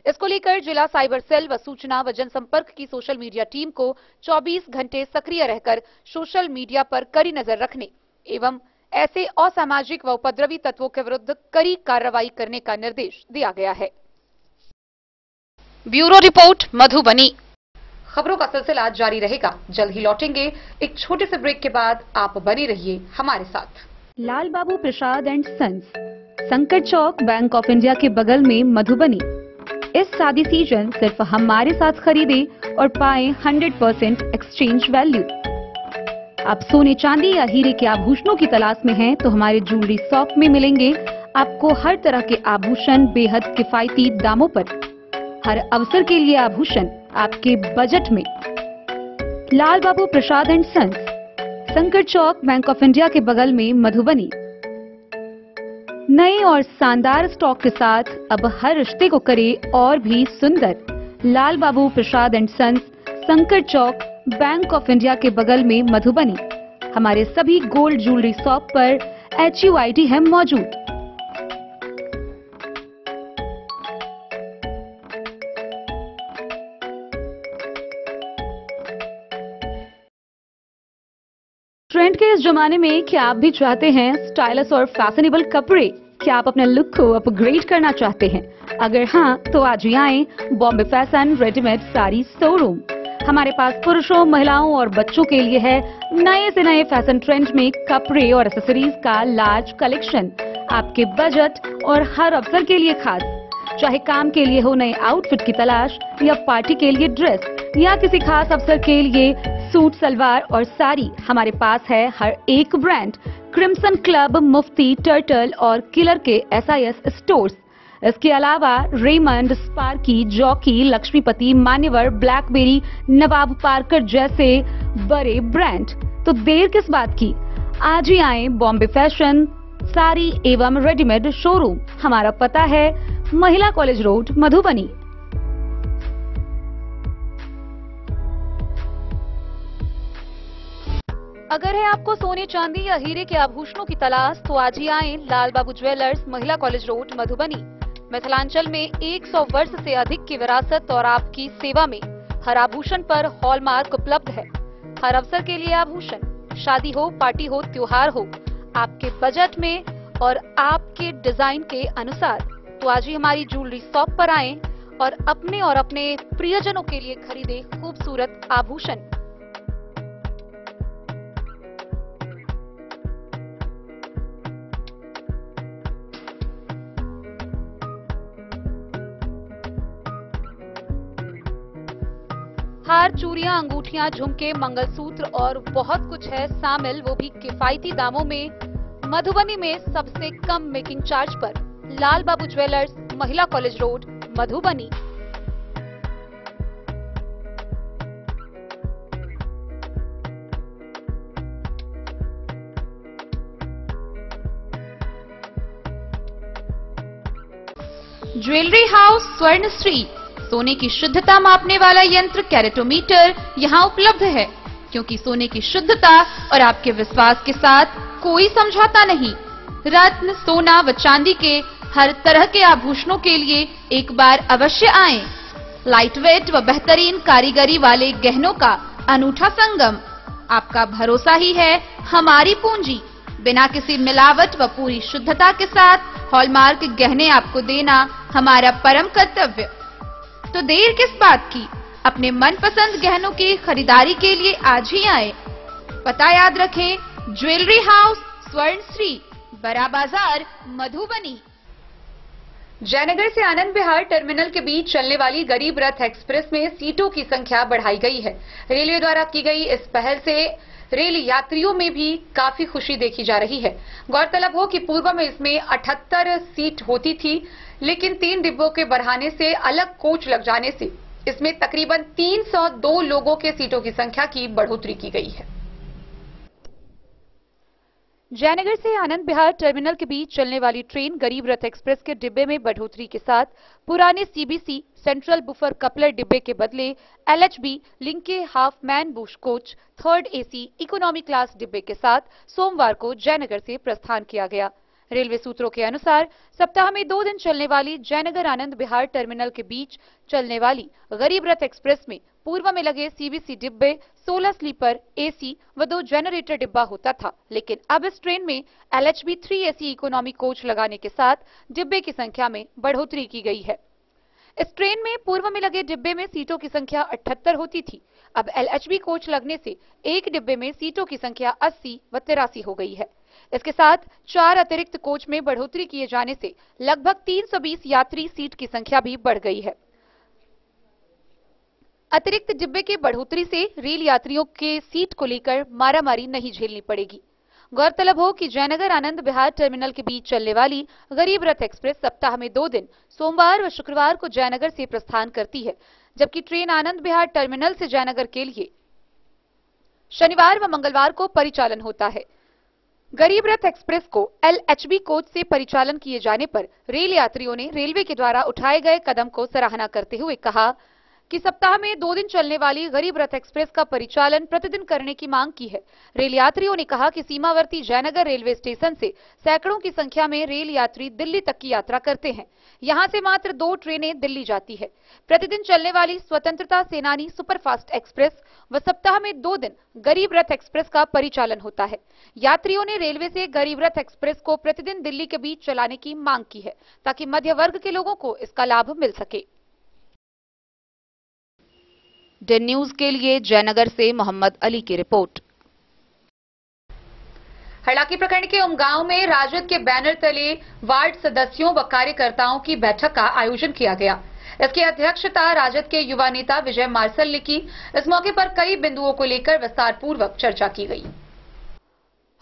इसको लेकर जिला साइबर सेल व सूचना व जनसंपर्क की सोशल मीडिया टीम को 24 घंटे सक्रिय रहकर सोशल मीडिया पर कड़ी नजर रखने एवं ऐसे असामाजिक व उपद्रवी तत्वों के विरुद्ध कड़ी कार्रवाई करने का निर्देश दिया गया है। Bureau report Madhubani. खबरों का सिलसिला जारी रहेगा। जल्द ही लौटेंगे एक छोटे से ब्रेक के बाद। आप बने रहिए हमारे साथ। लाल बाबू प्रसाद एंड सन्स, संकट चौक, बैंक ऑफ इंडिया के बगल में, मधुबनी। इस शादी सीजन सिर्फ हमारे साथ खरीदे और पाएं 100% एक्सचेंज वैल्यू। आप सोने, चांदी या हीरे के आभूषणों की तलाश में हैं तो हमारे ज्वेलरी शॉप में मिलेंगे आपको हर तरह के आभूषण बेहद किफायती दामों पर। हर अवसर के लिए आभूषण आपके बजट में। लाल बाबू प्रसाद एंड सन्स, संकट चौक, बैंक ऑफ इंडिया के बगल में, मधुबनी। नए और शानदार स्टॉक के साथ अब हर रिश्ते को करे और भी सुंदर। लाल बाबू प्रसाद एंड सन्स, संकट चौक, बैंक ऑफ इंडिया के बगल में मधुबनी। हमारे सभी गोल्ड ज्वेलरी शॉप पर HUID है मौजूद। ट्रेंड के इस जमाने में क्या आप भी चाहते हैं स्टाइलिश और फैशनेबल कपड़े? क्या आप अपने लुक को अपग्रेड करना चाहते हैं? अगर हाँ, तो आज ही आए Bombay fashion readymade sari showroom. हमारे पास पुरुषों, महिलाओं और बच्चों के लिए है नए से नए फैशन ट्रेंड में कपड़े और एक्सेसरीज का लार्ज कलेक्शन। आपके बजट और हर अवसर के लिए खास। चाहे काम के लिए हो नए आउटफिट की तलाश, या पार्टी के लिए ड्रेस, या किसी खास अवसर के लिए सूट, सलवार और साड़ी, हमारे पास है हर एक ब्रांड। क्रिम्सन क्लब, मुफ्ती, टर्टल और किलर के SIS स्टोर्स। इसके अलावा रेमंड, स्पार्की, जॉकी, लक्ष्मीपति, मान्यवर, ब्लैकबेरी, नवाब पार्कर जैसे बड़े ब्रांड। तो देर किस बात की, आज ही आए बॉम्बे फैशन साड़ी एवं रेडीमेड शोरूम। हमारा पता है महिला कॉलेज रोड, मधुबनी। अगर है आपको सोने, चांदी या हीरे के आभूषणों की तलाश, तो आज ही आए लाल बाबू ज्वेलर्स, महिला कॉलेज रोड, मधुबनी। मिथिलांचल में 100 वर्ष से अधिक की विरासत और आपकी सेवा में हर आभूषण पर हॉलमार्क उपलब्ध है। हर अवसर के लिए आभूषण, शादी हो, पार्टी हो, त्योहार हो, आपके बजट में और आपके डिजाइन के अनुसार। तो आज ही हमारी ज्वेलरी शॉप पर आएं और अपने प्रियजनों के लिए खरीदे खूबसूरत आभूषण। हार, चूड़ियां, अंगूठियां, झुमके, मंगलसूत्र और बहुत कुछ है शामिल, वो भी किफायती दामों में। मधुबनी में सबसे कम मेकिंग चार्ज पर लाल बाबू ज्वेलर्स, महिला college road, Madhubani. Jewellery house Swarnashree, सोने की शुद्धता मापने वाला यंत्र कैरेटोमीटर यहाँ उपलब्ध है, क्योंकि सोने की शुद्धता और आपके विश्वास के साथ कोई समझौता नहीं। रत्न, सोना व चांदी के हर तरह के आभूषणों के लिए एक बार अवश्य आएं। लाइट वेट व बेहतरीन कारीगरी वाले गहनों का अनूठा संगम। आपका भरोसा ही है हमारी पूंजी। बिना किसी मिलावट व पूरी शुद्धता के साथ हॉलमार्क गहने आपको देना हमारा परम कर्तव्य। तो देर किस बात की, अपने मनपसंद गहनों की खरीदारी के लिए आज ही आए। पता याद रखें, ज्वेलरी हाउस स्वर्णश्री, बड़ा बाजार, मधुबनी। जयनगर से आनंद विहार टर्मिनल के बीच चलने वाली गरीब रथ एक्सप्रेस में सीटों की संख्या बढ़ाई गई है। रेलवे द्वारा की गई इस पहल से रेल यात्रियों में भी काफी खुशी देखी जा रही है। गौरतलब हो कि पूर्व में इसमें 78 सीट होती थी, लेकिन 3 डिब्बों के बढ़ाने से, अलग कोच लग जाने से इसमें तकरीबन 302 लोगों के सीटों की संख्या की बढ़ोतरी की गई है। जयनगर से आनंद विहार टर्मिनल के बीच चलने वाली ट्रेन गरीब रथ एक्सप्रेस के डिब्बे में बढ़ोतरी के साथ पुराने CBC सेंट्रल बुफर कपलर डिब्बे के बदले LHB Linke Hofmann Busch coach 3rd AC economy class डिब्बे के साथ सोमवार को जयनगर से प्रस्थान किया गया। रेलवे सूत्रों के अनुसार सप्ताह में 2 दिन चलने वाली जयनगर आनंद विहार टर्मिनल के बीच चलने वाली गरीब रथ एक्सप्रेस में पूर्व में लगे CBC डिब्बे 16 स्लीपर AC व 2 जनरेटर डिब्बा होता था, लेकिन अब इस ट्रेन में LHB 3 AC इकोनॉमी कोच लगाने के साथ डिब्बे की संख्या में बढ़ोतरी की गई है। इस ट्रेन में पूर्व में लगे डिब्बे में सीटों की संख्या 78 होती थी। अब LHB कोच लगने से एक डिब्बे में सीटों की संख्या 80 व 83 हो गई है। इसके साथ 4 अतिरिक्त कोच में बढ़ोतरी किए जाने से लगभग 320 यात्री सीट की संख्या भी बढ़ गई है। अतिरिक्त डिब्बे के बढ़ोतरी से रेल यात्रियों के सीट को लेकर मारामारी नहीं झेलनी पड़ेगी। गौरतलब हो कि जयनगर आनंद विहार टर्मिनल के बीच चलने वाली गरीब रथ एक्सप्रेस सप्ताह में 2 दिन सोमवार व शुक्रवार को जयनगर से प्रस्थान करती है, जबकि ट्रेन आनंद विहार टर्मिनल से जयनगर के लिए शनिवार व मंगलवार को परिचालन होता है। गरीब रथ एक्सप्रेस को LHB कोच से परिचालन किए जाने पर रेल यात्रियों ने रेलवे के द्वारा उठाए गए कदम को सराहना करते हुए कहा कि सप्ताह में 2 दिन चलने वाली गरीब रथ एक्सप्रेस का परिचालन प्रतिदिन करने की मांग की है। रेल यात्रियों ने कहा कि सीमावर्ती जयनगर रेलवे स्टेशन से सैकड़ों की संख्या में रेल यात्री दिल्ली तक की यात्रा करते हैं। यहां से मात्र 2 ट्रेनें दिल्ली जाती है। प्रतिदिन चलने वाली स्वतंत्रता सेनानी सुपरफास्ट एक्सप्रेस व सप्ताह में 2 दिन गरीब रथ एक्सप्रेस का परिचालन होता है। यात्रियों ने रेलवे से गरीब रथ एक्सप्रेस को प्रतिदिन दिल्ली के बीच चलाने की मांग की है ताकि मध्य वर्ग के लोगों को इसका लाभ मिल सके। डे न्यूज के लिए जयनगर से मोहम्मद अली की रिपोर्ट। हरलाखी प्रखंड के उमगांव में राजद के बैनर तले वार्ड सदस्यों व कार्यकर्ताओं की बैठक का आयोजन किया गया। इसकी अध्यक्षता राजद के युवा नेता विजय मार्शल ने की। इस मौके पर कई बिंदुओं को लेकर विस्तार पूर्वक चर्चा की गई।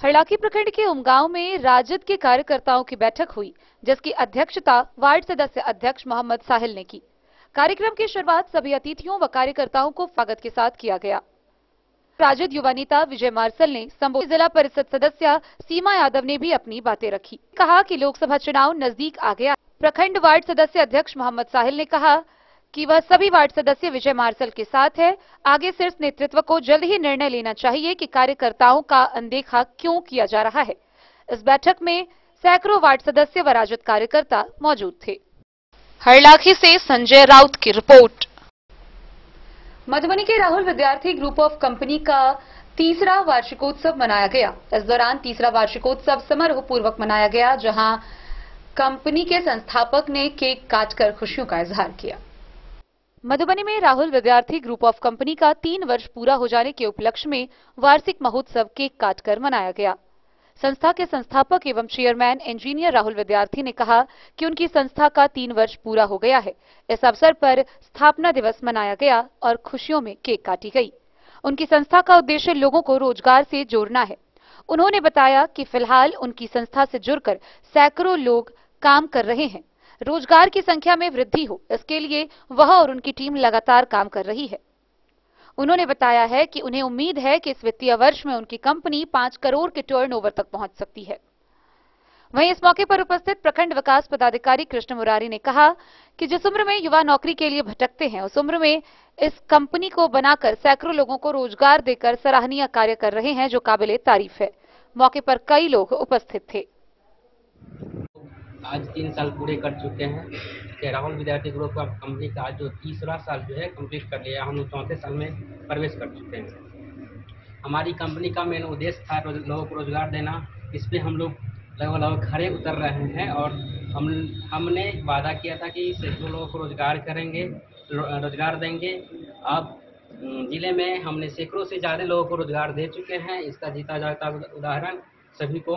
हरलाखी प्रखंड के उमगांव में राजद के कार्यकर्ताओं की बैठक हुई, जिसकी अध्यक्षता वार्ड सदस्य अध्यक्ष मोहम्मद साहिल ने की। कार्यक्रम की शुरुआत सभी अतिथियों व कार्यकर्ताओं को स्वागत के साथ किया गया। राजद युवा नेता विजय मार्शल ने संबोधित। जिला परिषद सदस्य सीमा यादव ने भी अपनी बातें रखी। कहा कि लोकसभा चुनाव नजदीक आ गया। प्रखंड वार्ड सदस्य अध्यक्ष मोहम्मद साहिल ने कहा कि वह सभी वार्ड सदस्य विजय मार्शल के साथ है। आगे शीर्ष नेतृत्व को जल्द ही निर्णय लेना चाहिए कि कार्यकर्ताओं का अनदेखा क्यों किया जा रहा है। इस बैठक में सैकड़ों वार्ड सदस्य व राजद कार्यकर्ता मौजूद थे। हरलाखी से संजय राउत की रिपोर्ट। मधुबनी के राहुल विद्यार्थी ग्रुप ऑफ कंपनी का 3रा वार्षिकोत्सव मनाया गया। इस दौरान 3रा वार्षिकोत्सव समारोह पूर्वक मनाया गया, जहां कंपनी के संस्थापक ने केक काटकर खुशियों का इजहार किया। मधुबनी में राहुल विद्यार्थी ग्रुप ऑफ कंपनी का 3 वर्ष पूरा हो जाने के उपलक्ष्य में वार्षिक महोत्सव केक काटकर मनाया गया। संस्था के संस्थापक एवं चेयरमैन इंजीनियर राहुल विद्यार्थी ने कहा कि उनकी संस्था का 3 वर्ष पूरा हो गया है। इस अवसर पर स्थापना दिवस मनाया गया और खुशियों में केक काटी गई। उनकी संस्था का उद्देश्य लोगों को रोजगार से जोड़ना है। उन्होंने बताया कि फिलहाल उनकी संस्था से जुड़कर सैकड़ों लोग काम कर रहे हैं। रोजगार की संख्या में वृद्धि हो, इसके लिए वह और उनकी टीम लगातार काम कर रही है। उन्होंने बताया है कि उन्हें उम्मीद है कि इस वित्तीय वर्ष में उनकी कंपनी 5 करोड़ के टर्नओवर तक पहुंच सकती है। वहीं इस मौके पर उपस्थित प्रखंड विकास पदाधिकारी कृष्ण मुरारी ने कहा कि जिस उम्र में युवा नौकरी के लिए भटकते हैं, उस उम्र में इस कंपनी को बनाकर सैकड़ों लोगों को रोजगार देकर सराहनीय कार्य कर रहे हैं, जो काबिले तारीफ है। मौके पर कई लोग उपस्थित थे। आज 3 साल पूरे कर चुके हैं कि राहुल विद्यार्थी ग्रुप ऑफ कंपनी का आज जो 3रा साल जो है कंप्लीट कर लिया। हम 4थे साल में प्रवेश कर चुके हैं। हमारी कंपनी का मेन उद्देश्य था लोगों को रोजगार देना। इस पे हम लोग लगभग खड़े उतर रहे हैं और हमने वादा किया था कि सैकड़ों लोगों को रोजगार करेंगे, रोजगार देंगे। अब जिले में हमने सैकड़ों से ज़्यादा लोगों को रोजगार दे चुके हैं। इसका जीता जागता उदाहरण सभी को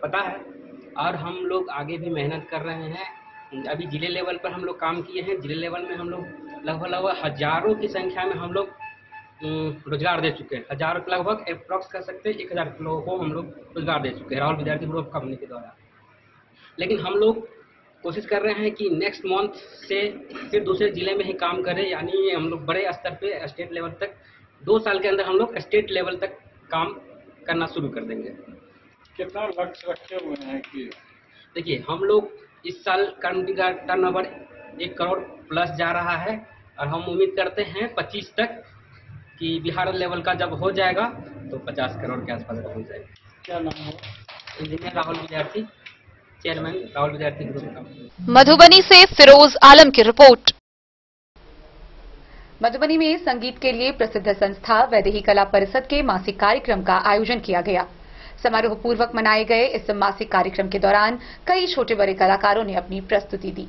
पता है और हम लोग आगे भी मेहनत कर रहे हैं। अभी जिले लेवल पर हम लोग काम किए हैं। जिले लेवल में हम लोग लगभग हजारों की संख्या में हम लोग रोजगार दे चुके हैं। हजारों लगभग अप्रॉक्स कर सकते हैं 1000 लोगों को हम लोग रोजगार दे चुके हैं राहुल विद्यार्थी ग्रुप कंपनी के द्वारा। लेकिन हम लोग कोशिश कर रहे हैं कि नेक्स्ट मंथ से फिर दूसरे जिले में ही काम करें, यानी हम लोग बड़े स्तर पे स्टेट लेवल तक 2 साल के अंदर हम लोग स्टेट लेवल तक काम करना शुरू कर देंगे। कितना लक्ष्य रखे हुए हैं कि देखिए, हम लोग इस साल कंपनी का टर्नओवर 1 करोड़ प्लस जा रहा है और हम उम्मीद करते हैं 25 तक कि बिहार लेवल का जब हो जाएगा तो 50 करोड़ के आसपास पहुंच जाएगा। क्या नाम है? इंजीनियर राहुल विद्यार्थी, चेयरमैन राहुल विद्यार्थी ग्रुप का। मधुबनी से फिरोज आलम की रिपोर्ट। मधुबनी में संगीत के लिए प्रसिद्ध संस्था वैदेही कला परिषद के मासिक कार्यक्रम का आयोजन किया गया। समारोह पूर्वक मनाए गए इस मासिक कार्यक्रम के दौरान कई छोटे बड़े कलाकारों ने अपनी प्रस्तुति दी।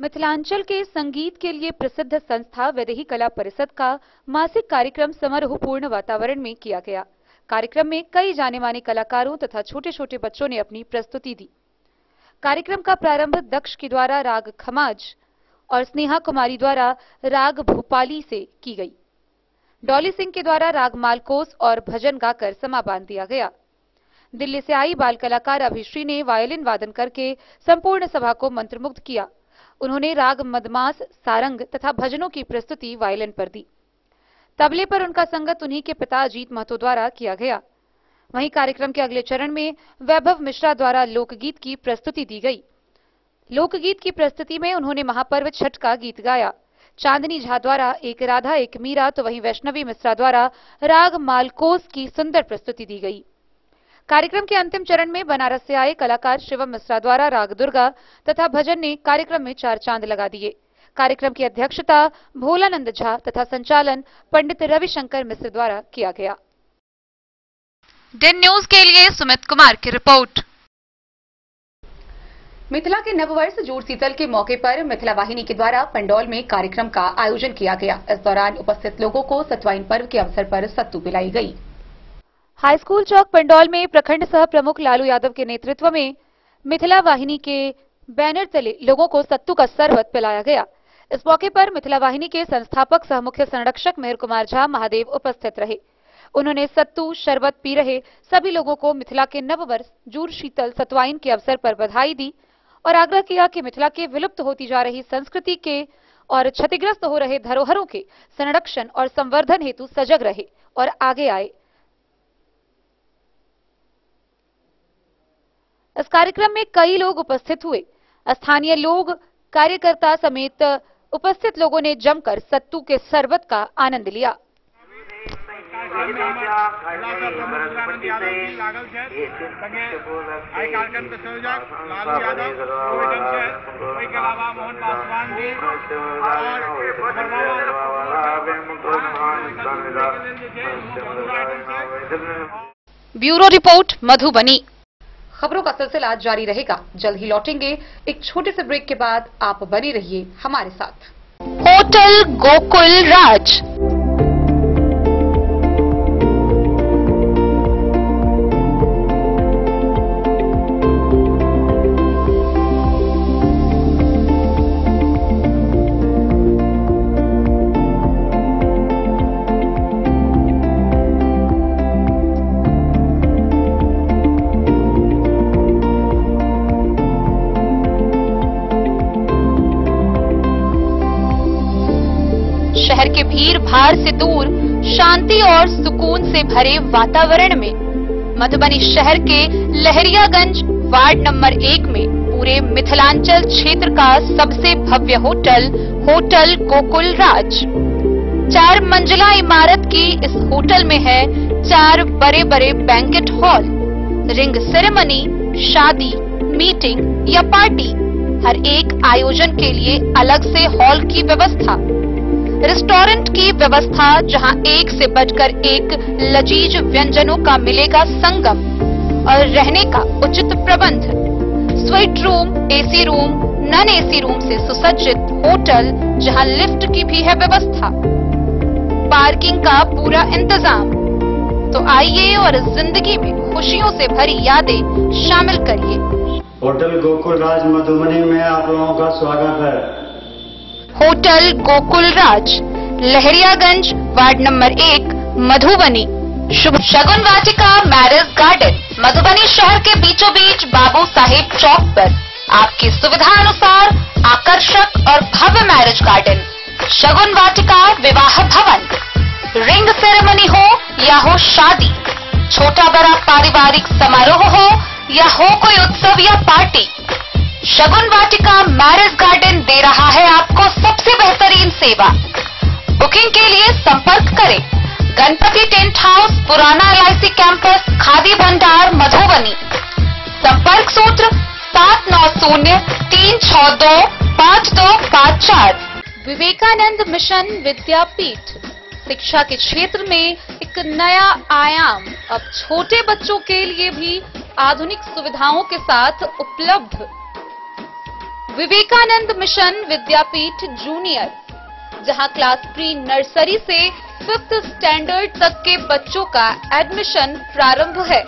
मिथिलांचल के संगीत के लिए प्रसिद्ध संस्था वैदेही कला परिषद का मासिक कार्यक्रम समारोहपूर्ण वातावरण में किया गया। कार्यक्रम में कई जाने माने कलाकारों तथा छोटे छोटे बच्चों ने अपनी प्रस्तुति दी। कार्यक्रम का प्रारंभ दक्ष के द्वारा राग खमाज और स्नेहा कुमारी द्वारा राग भूपाली से की गई। डॉली सिंह के द्वारा राग मालकोस और भजन गाकर समा बांध दिया गया। दिल्ली से आई बाल कलाकार अभिश्री ने वायलिन वादन करके संपूर्ण सभा को मंत्रमुग्ध किया। उन्होंने राग मदमास, सारंग तथा भजनों की प्रस्तुति वायलिन पर दी। तबले पर उनका संगत उन्हीं के पिता अजीत महतो द्वारा किया गया। वहीं कार्यक्रम के अगले चरण में वैभव मिश्रा द्वारा लोकगीत की प्रस्तुति दी गई। लोकगीत की प्रस्तुति में उन्होंने महापर्व छठ का गीत गाया। चांदनी झा द्वारा एक राधा एक मीरा तो वहीं वैष्णवी मिश्रा द्वारा राग मालकोस की सुंदर प्रस्तुति दी गई। कार्यक्रम के अंतिम चरण में बनारस से आए कलाकार शिवम मिश्रा द्वारा राग दुर्गा तथा भजन ने कार्यक्रम में 4 चांद लगा दिए। कार्यक्रम की अध्यक्षता भोलानंद झा तथा संचालन पंडित रविशंकर मिश्र द्वारा किया गया। डेन न्यूज के लिए सुमित कुमार की रिपोर्ट। मिथिला के नववर्ष जोड़ शीतल के मौके पर मिथिला वाहिनी के द्वारा पंडौल में कार्यक्रम का आयोजन किया गया। इस दौरान उपस्थित लोगों को सतवाइन पर्व के अवसर पर सत्तू पिलाई गई। हाई स्कूल चौक पंडौल में प्रखंड सह प्रमुख लालू यादव के नेतृत्व में मिथिला वाहिनी के बैनर तले लोगों को सत्तू का शरबत पिलाया गया। इस मौके पर मिथिला वाहिनी के संस्थापक सह मुख्य संरक्षक मेहर कुमार झा महादेव उपस्थित रहे। उन्होंने सत्तू शरबत पी रहे सभी लोगों को मिथिला के नववर्ष जूड़ शीतल सतवाइन के अवसर पर बधाई दी और आग्रह किया कि मिथिला के विलुप्त होती जा रही संस्कृति के और क्षतिग्रस्त हो रहे धरोहरों के संरक्षण और संवर्धन हेतु सजग रहे और आगे आए। इस कार्यक्रम में कई लोग उपस्थित हुए। स्थानीय लोग, कार्यकर्ता समेत उपस्थित लोगों ने जमकर सत्तू के शरबत का आनंद लिया। Bureau report Madhubani. खबरों का सिलसिला जारी रहेगा। जल्द ही लौटेंगे एक छोटे से ब्रेक के बाद। आप बने रहिए हमारे साथ। होटल गोकुल राज। शहर के भीड़ भाड़ से दूर शांति और सुकून से भरे वातावरण में मधुबनी शहर के लहरियागंज वार्ड नंबर 1 में पूरे मिथिलांचल क्षेत्र का सबसे भव्य होटल होटल गोकुल राज। 4 मंजिला इमारत की इस होटल में है 4 बड़े बड़े बैंकेट हॉल, रिंग सेरेमनी, शादी, मीटिंग या पार्टी, हर एक आयोजन के लिए अलग से हॉल की व्यवस्था, रेस्टोरेंट की व्यवस्था जहां एक से बढ़कर एक लजीज व्यंजनों का मिलेगा संगम और रहने का उचित प्रबंध, suite room, AC room, non AC room से सुसज्जित होटल जहां लिफ्ट की भी है व्यवस्था, पार्किंग का पूरा इंतजाम। तो आइए और जिंदगी में खुशियों से भरी यादें शामिल करिए। होटल गोकुल राज मधुबनी में आप लोगों का स्वागत है। होटल गोकुल राज, लहरियागंज वार्ड नंबर 1 मधुबनी। शुभ शगुन वाटिका मैरिज गार्डन मधुबनी शहर के बीचों बीच बाबू साहेब चौक पर आपकी सुविधा अनुसार आकर्षक और भव्य मैरिज गार्डन, शगुन वाटिका विवाह भवन, रिंग सेरेमनी हो या हो शादी, छोटा बड़ा पारिवारिक समारोह हो या हो कोई उत्सव या पार्टी, शगुन वाटिका मैरिज गार्डन दे रहा है आपको सबसे बेहतरीन सेवा। बुकिंग के लिए संपर्क करें गणपति टेंट हाउस, पुराना LIC कैंपस, खादी भंडार मधुबनी। संपर्क सूत्र 7903625254। विवेकानंद मिशन विद्यापीठ शिक्षा के क्षेत्र में एक नया आयाम अब छोटे बच्चों के लिए भी आधुनिक सुविधाओं के साथ उपलब्ध। विवेकानंद मिशन विद्यापीठ जूनियर, जहां क्लास प्री नर्सरी से 5th स्टैंडर्ड तक के बच्चों का एडमिशन प्रारंभ है।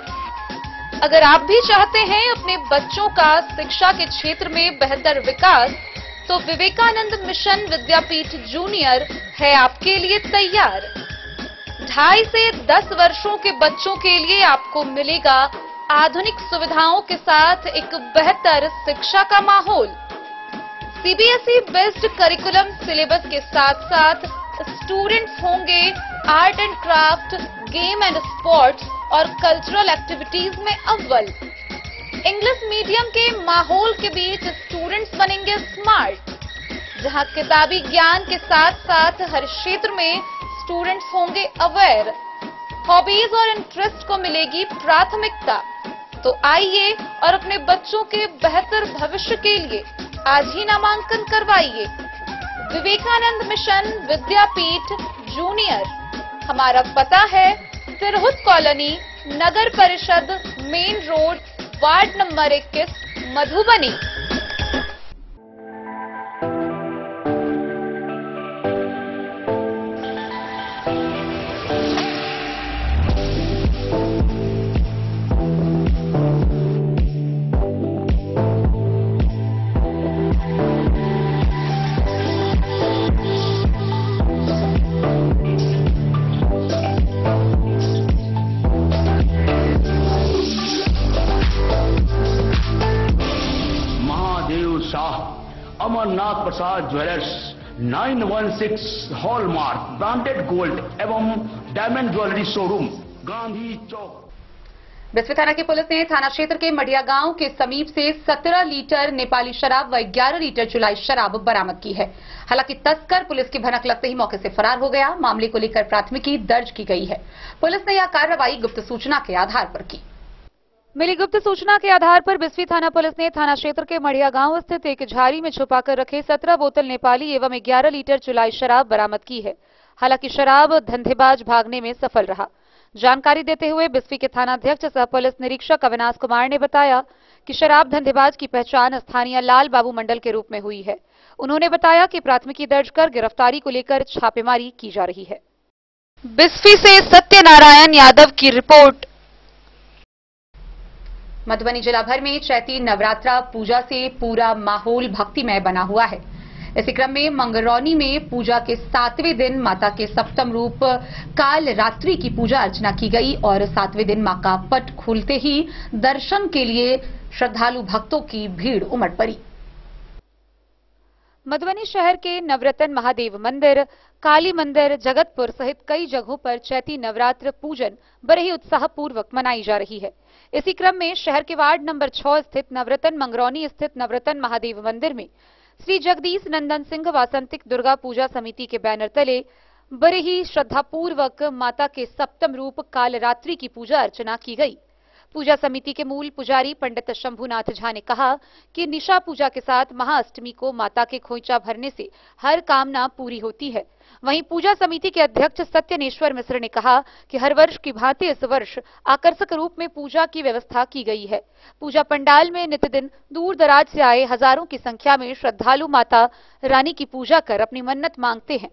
अगर आप भी चाहते हैं अपने बच्चों का शिक्षा के क्षेत्र में बेहतर विकास, तो विवेकानंद मिशन विद्यापीठ जूनियर है आपके लिए तैयार। 2.5 से 10 वर्षों के बच्चों के लिए आपको मिलेगा आधुनिक सुविधाओं के साथ एक बेहतर शिक्षा का माहौल। CBSE बेस्ड करिकुलम सिलेबस के साथ साथ स्टूडेंट्स होंगे art and craft, game and sports और कल्चरल एक्टिविटीज में अव्वल। इंग्लिश मीडियम के माहौल के बीच स्टूडेंट्स बनेंगे स्मार्ट, जहां किताबी ज्ञान के साथ साथ हर क्षेत्र में स्टूडेंट्स होंगे अवेयर। हॉबीज और इंटरेस्ट को मिलेगी प्राथमिकता। तो आइए और अपने बच्चों के बेहतर भविष्य के लिए आज ही नामांकन करवाइए। Vivekananda mission Vidyapeeth junior. हमारा पता है तिरहुत कॉलोनी, नगर परिषद, main road, ward number 21, Madhubani. Amarnath Prasad jewellers 916 hallmark branded gold एवं diamond jewellery showroom, Gandhi Chowk. Bisfi थाना की पुलिस ने थाना क्षेत्र के मढ़िया गांव के समीप से 17 लीटर नेपाली शराब व 11 लीटर जुलाई शराब बरामद की है। हालांकि तस्कर पुलिस की भनक लगते ही मौके से फरार हो गया। मामले को लेकर प्राथमिकी दर्ज की गई है। पुलिस ने यह कार्रवाई गुप्त सूचना के आधार पर की। मिली गुप्त सूचना के आधार पर बिस्फी थाना पुलिस ने थाना क्षेत्र के मढ़िया गांव स्थित एक झाड़ी में छुपाकर रखे 17 बोतल नेपाली एवं 11 लीटर जुलाई शराब बरामद की है। हालांकि शराब धंधेबाज भागने में सफल रहा। जानकारी देते हुए बिस्फी के थानाध्यक्ष सह पुलिस निरीक्षक अविनाश कुमार ने बताया कि शराब धंधेबाज की पहचान स्थानीय लाल बाबू मंडल के रूप में हुई है। उन्होंने बताया कि प्राथमिकी दर्ज कर गिरफ्तारी को लेकर छापेमारी की जा रही है। बिस्फी से सत्यनारायण यादव की रिपोर्ट। मधुबनी जिला भर में चैती नवरात्रा पूजा से पूरा माहौल भक्तिमय बना हुआ है। इसी क्रम में मंगरौनी में पूजा के 7वें दिन माता के सप्तम रूप काल रात्रि की पूजा अर्चना की गई और 7वें दिन मां का पट खुलते ही दर्शन के लिए श्रद्धालु भक्तों की भीड़ उमड़ पड़ी। मधुबनी शहर के नवरत्न महादेव मंदिर, काली मंदिर, जगतपुर सहित कई जगहों पर चैती नवरात्र पूजन बड़े ही उत्साहपूर्वक मनाई जा रही है। इसी क्रम में शहर के वार्ड नंबर 6 स्थित नवरत्न मंगरौनी स्थित नवरत्न महादेव मंदिर में श्री जगदीश नंदन सिंह वासंतिक दुर्गा पूजा समिति के बैनर तले बड़े ही श्रद्धापूर्वक माता के सप्तम रूप कालरात्रि की पूजा अर्चना की गई। पूजा समिति के मूल पुजारी पंडित शंभुनाथ झा ने कहा कि निशा पूजा के साथ महाअष्टमी को माता के खोइचा भरने से हर कामना पूरी होती है। वहीं पूजा समिति के अध्यक्ष सत्यनेश्वर मिश्र ने कहा कि हर वर्ष की भांति इस वर्ष आकर्षक रूप में पूजा की व्यवस्था की गई है। पूजा पंडाल में नित्य दिन दूर दराज से आए हजारों की संख्या में श्रद्धालु माता रानी की पूजा कर अपनी मन्नत मांगते हैं।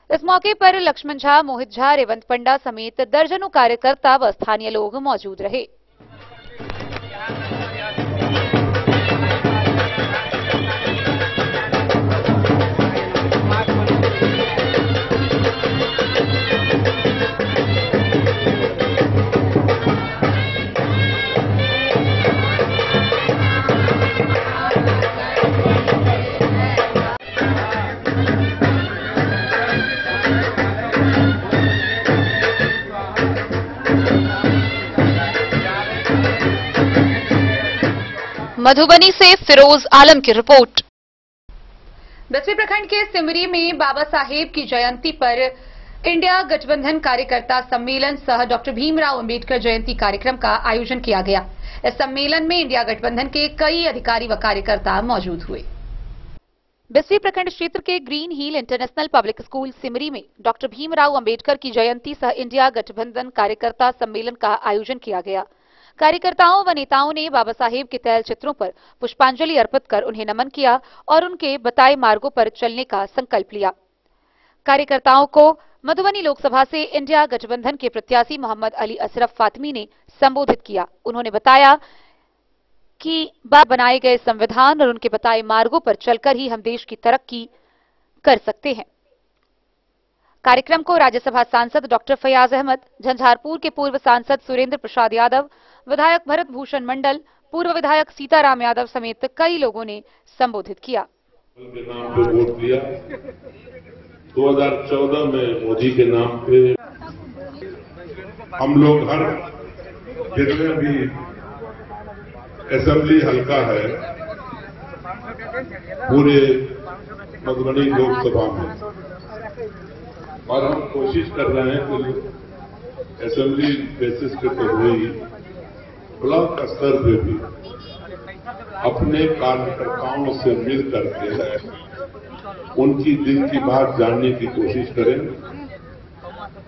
इस मौके पर लक्ष्मण झा, मोहित झा, रेवंत पंडा समेत दर्जनों कार्यकर्ता व स्थानीय लोग मौजूद रहे। मधुबनी से फिरोज आलम की रिपोर्ट। बिस्फी प्रखंड के सिमरी में बाबा साहेब की जयंती पर इंडिया गठबंधन कार्यकर्ता सम्मेलन सह डॉक्टर भीमराव अंबेडकर जयंती कार्यक्रम का आयोजन किया गया। इस सम्मेलन में इंडिया गठबंधन के कई अधिकारी व कार्यकर्ता मौजूद हुए। बिस्फी प्रखंड क्षेत्र के Green Hill international public school Simri में डॉक्टर भीमराव अंबेडकर की जयंती सह इंडिया गठबंधन कार्यकर्ता सम्मेलन का आयोजन किया गया। कार्यकर्ताओं व नेताओं ने बाबा साहेब के तैल चित्रों पर पुष्पांजलि अर्पित कर उन्हें नमन किया और उनके बताए मार्गों पर चलने का संकल्प लिया। कार्यकर्ताओं को मधुबनी लोकसभा से इंडिया गठबंधन के प्रत्याशी मोहम्मद अली अशरफ फातिमी ने संबोधित किया। उन्होंने बताया कि बनाए गए संविधान और उनके बताए मार्गों पर चलकर ही हम देश की तरक्की कर सकते हैं। कार्यक्रम को राज्यसभा सांसद डॉक्टर फयाज अहमद, झंझारपुर के पूर्व सांसद सुरेंद्र प्रसाद यादव, विधायक भरत भूषण मंडल, पूर्व विधायक सीताराम यादव समेत कई लोगों ने संबोधित किया। के नाम पे वोट दिया। 2014 में मोदी के नाम पे हम लोग हर जितने भी असेंबली हल्का है पूरे मधुबनी लोकसभा में, और हम कोशिश कर रहे हैं कि असेंबली बेसिस पे तो हुई, ब्लॉक स्तर पे भी अपने कार्यकर्ताओं से मिल करके उनकी दिल की बात जानने की कोशिश करें,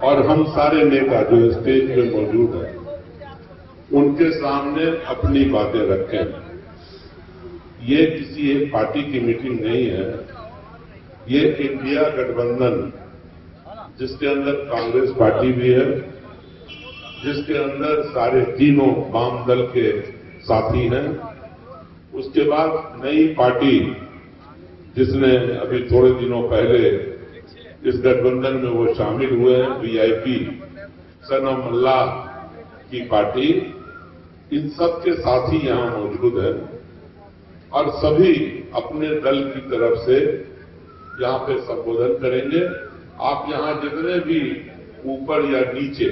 और हम सारे नेता जो स्टेज पे मौजूद हैं उनके सामने अपनी बातें रखें। ये किसी एक पार्टी की मीटिंग नहीं है, ये इंडिया गठबंधन जिसके अंदर कांग्रेस पार्टी भी है, जिसके अंदर सारे तीनों वाम दल के साथी हैं, उसके बाद नई पार्टी जिसने अभी थोड़े दिनों पहले इस गठबंधन में वो शामिल हुए हैं, वीआईपी सनम अल्लाह की पार्टी, इन सब के साथी यहां मौजूद हैं और सभी अपने दल की तरफ से यहां पे संबोधन करेंगे। आप यहां जितने भी ऊपर या नीचे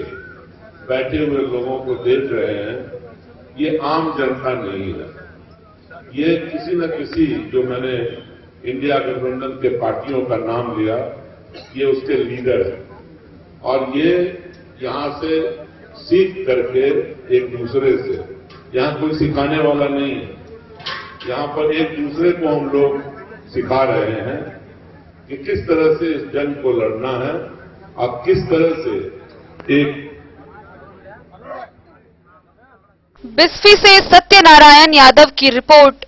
बैठे हुए लोगों को देख रहे हैं, ये आम जनता नहीं है, ये किसी न किसी, जो मैंने इंडिया गठबंधन के पार्टियों का नाम लिया, ये उसके लीडर हैं और ये यहां से सीख करके एक दूसरे से, यहां कोई सिखाने वाला नहीं है, यहां पर एक दूसरे को हम लोग सिखा रहे हैं कि किस तरह से इस जंग को लड़ना है और किस तरह से एक बिस्फी से सत्यनारायण यादव की रिपोर्ट।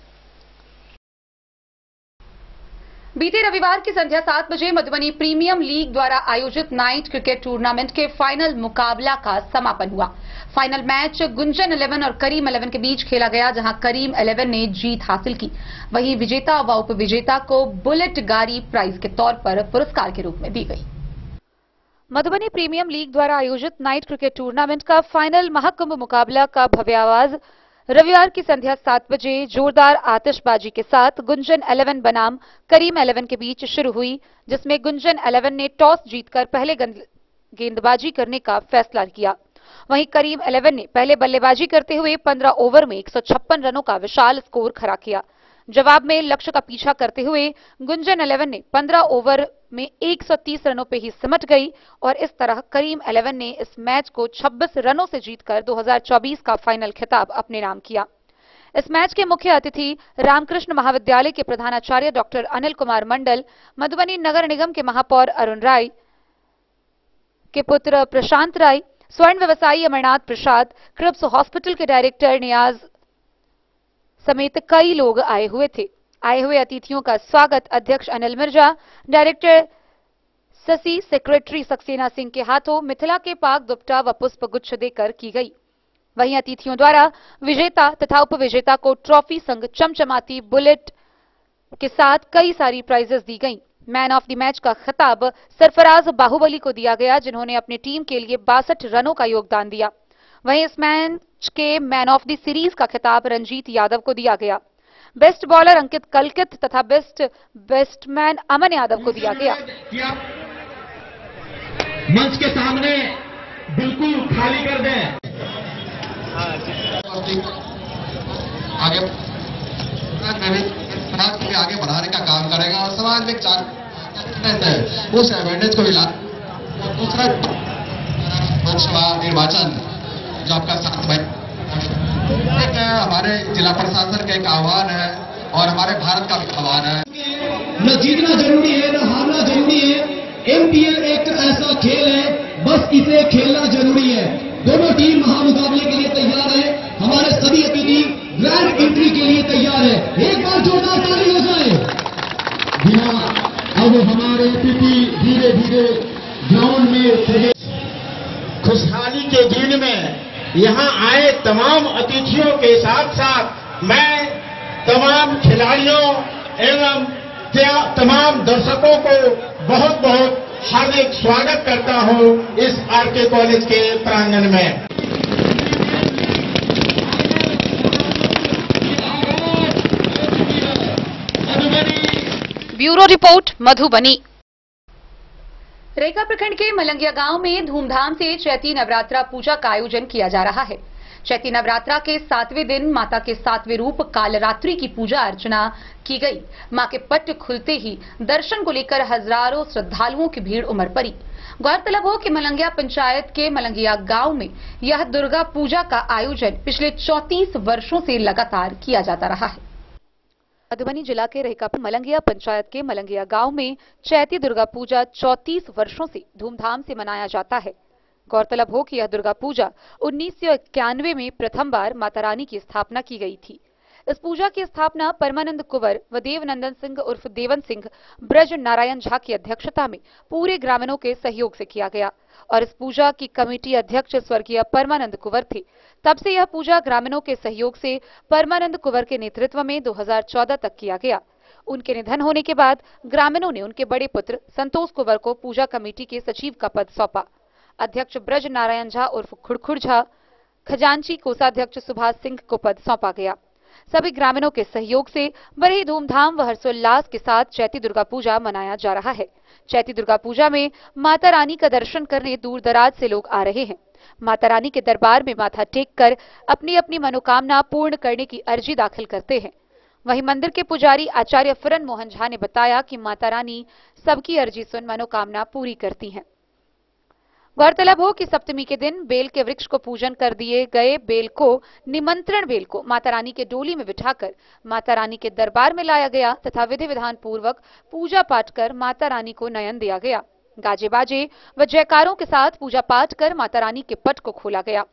बीते रविवार की संध्या 7 बजे मधुबनी प्रीमियम लीग द्वारा आयोजित नाइट क्रिकेट टूर्नामेंट के फाइनल मुकाबला का समापन हुआ। फाइनल मैच गुंजन 11 और करीम 11 के बीच खेला गया, जहां करीम 11 ने जीत हासिल की। वहीं विजेता व उपविजेता को बुलेट गाड़ी प्राइज के तौर पर पुरस्कार के रूप में दी गई। मधुबनी प्रीमियम लीग द्वारा आयोजित नाइट क्रिकेट टूर्नामेंट का फाइनल महाकुंभ मुकाबला का भव्य आगाज रविवार की संध्या 7 बजे जोरदार आतिशबाजी के साथ गुंजन 11 बनाम करीम 11 के बीच शुरू हुई, जिसमें गुंजन 11 ने टॉस जीतकर पहले गेंदबाजी करने का फैसला किया। वहीं करीम 11 ने पहले बल्लेबाजी करते हुए 15 ओवर में 156 रनों का विशाल स्कोर खड़ा किया। जवाब में लक्ष्य का पीछा करते हुए गुंजन 11 ने 15 ओवर में 130 रनों पे ही सिमट गई और इस तरह करीम 11 ने इस मैच को 26 रनों से जीतकर 2024 का फाइनल खिताब अपने नाम किया। इस मैच के मुख्य अतिथि रामकृष्ण महाविद्यालय के प्रधानाचार्य डॉक्टर अनिल कुमार मंडल, मधुबनी नगर निगम के महापौर अरुण राय के पुत्र प्रशांत राय, स्वर्ण व्यवसायी अमरनाथ प्रसाद, क्रिप्स हॉस्पिटल के डायरेक्टर नियाज समेत कई लोग आए हुए थे। आए हुए अतिथियों का स्वागत अध्यक्ष अनिल मिर्जा, डायरेक्टर ससी, सेक्रेटरी सक्सेना सिंह के हाथों मिथिला के पाक दुपट्टा व पुष्प गुच्छ देकर की गई। वहीं अतिथियों द्वारा विजेता तथा उपविजेता को ट्रॉफी संग चमचमाती बुलेट के साथ कई सारी प्राइजेस दी गई। मैन ऑफ द मैच का खिताब सरफराज बाहुबली को दिया गया, जिन्होंने अपनी टीम के लिए 62 रनों का योगदान दिया। वहीं इस मैच के मैन ऑफ द सीरीज का खिताब रंजीत यादव को दिया गया। बेस्ट बॉलर अंकित कलकित तथा बेस्ट बैट्समैन अमन यादव को दिया गया। मंच के सामने बिल्कुल खाली कर दें। आगे समाज को आगे बढ़ाने का काम करेगा और समाज में उस अवेयरनेस को मिला। दूसरा लोकसभा निर्वाचन जो आपका साथ में एक हमारे जिला प्रशासन का एक आह्वान है और हमारे भारत का भी आह्वान है। न जीतना जरूरी है न हारना जरूरी है। एमपीएल एक ऐसा खेल है, बस इसे खेलना जरूरी है। दोनों टीम महामुकाबले के लिए तैयार है। हमारे सभी अतिथि ग्रैंड एंट्री के लिए तैयार है। एक बार जोरदार ताली हो जाए। अब हमारे अतिथि धीरे धीरे ग्राउंड में प्रवेश। खुशहाली के दिन में यहाँ आए तमाम अतिथियों के साथ साथ मैं तमाम खिलाड़ियों एवं तमाम दर्शकों को बहुत बहुत हार्दिक स्वागत करता हूँ इस आरके कॉलेज के प्रांगण में। Bureau report Madhubani. रेखा प्रखंड के मलंगिया गांव में धूमधाम से चैती नवरात्रा पूजा का आयोजन किया जा रहा है। चैती नवरात्रा के 7वें दिन माता के 7वें रूप कालरात्रि की पूजा अर्चना की गई। मां के पट खुलते ही दर्शन को लेकर हजारों श्रद्धालुओं की भीड़ उमड़ पड़ी। गौरतलब हो कि मलंगिया पंचायत के मलंगिया गांव में यह दुर्गा पूजा का आयोजन पिछले 34 वर्षों से लगातार किया जाता रहा है। मधुबनी जिला के रेखा मलंगिया पंचायत के मलंगिया गांव में चैती दुर्गा पूजा 34 वर्षों से धूमधाम से मनाया जाता है। गौरतलब हो कि यह दुर्गा पूजा 1991 में प्रथम बार माता रानी की स्थापना की गई थी। इस पूजा की स्थापना परमानंद कुंवर व देवनंदन सिंह उर्फ देवन सिंह ब्रज नारायण झा की अध्यक्षता में पूरे ग्रामीणों के सहयोग से किया गया और इस पूजा की कमेटी अध्यक्ष स्वर्गीय परमानंद कुंवर थे। तब से यह पूजा ग्रामीणों के सहयोग से परमानंद कुंवर के नेतृत्व में 2014 तक किया गया। उनके निधन होने के बाद ग्रामीणों ने उनके बड़े पुत्र संतोष कुंवर को पूजा कमेटी के सचिव का पद सौंपा। अध्यक्ष ब्रज नारायण झा उर्फ खुड़खुड़ झा, खजांची कोषाध्यक्ष सुभाष सिंह को पद सौंपा गया। सभी ग्रामीणों के सहयोग से बड़े ही धूमधाम व हर्षोल्लास के साथ चैती दुर्गा पूजा मनाया जा रहा है। चैती दुर्गा पूजा में माता रानी का दर्शन करने दूर दराज से लोग आ रहे हैं। माता रानी के दरबार में माथा टेक कर अपनी अपनी मनोकामना पूर्ण करने की अर्जी दाखिल करते हैं। वहीं मंदिर के पुजारी आचार्य फिरन मोहन झा ने बताया कि माता रानी सबकी अर्जी सुन मनोकामना पूरी करती हैं। गौरतलब हो कि सप्तमी के दिन बेल के वृक्ष को पूजन कर दिए गए बेल को निमंत्रण बेल को माता रानी के डोली में बिठाकर माता रानी के दरबार में लाया गया तथा विधि विधान पूर्वक पूजा पाठ कर माता रानी को नयन दिया गया। गाजे बाजे व जयकारों के साथ पूजा पाठ कर माता रानी के पट को खोला गया।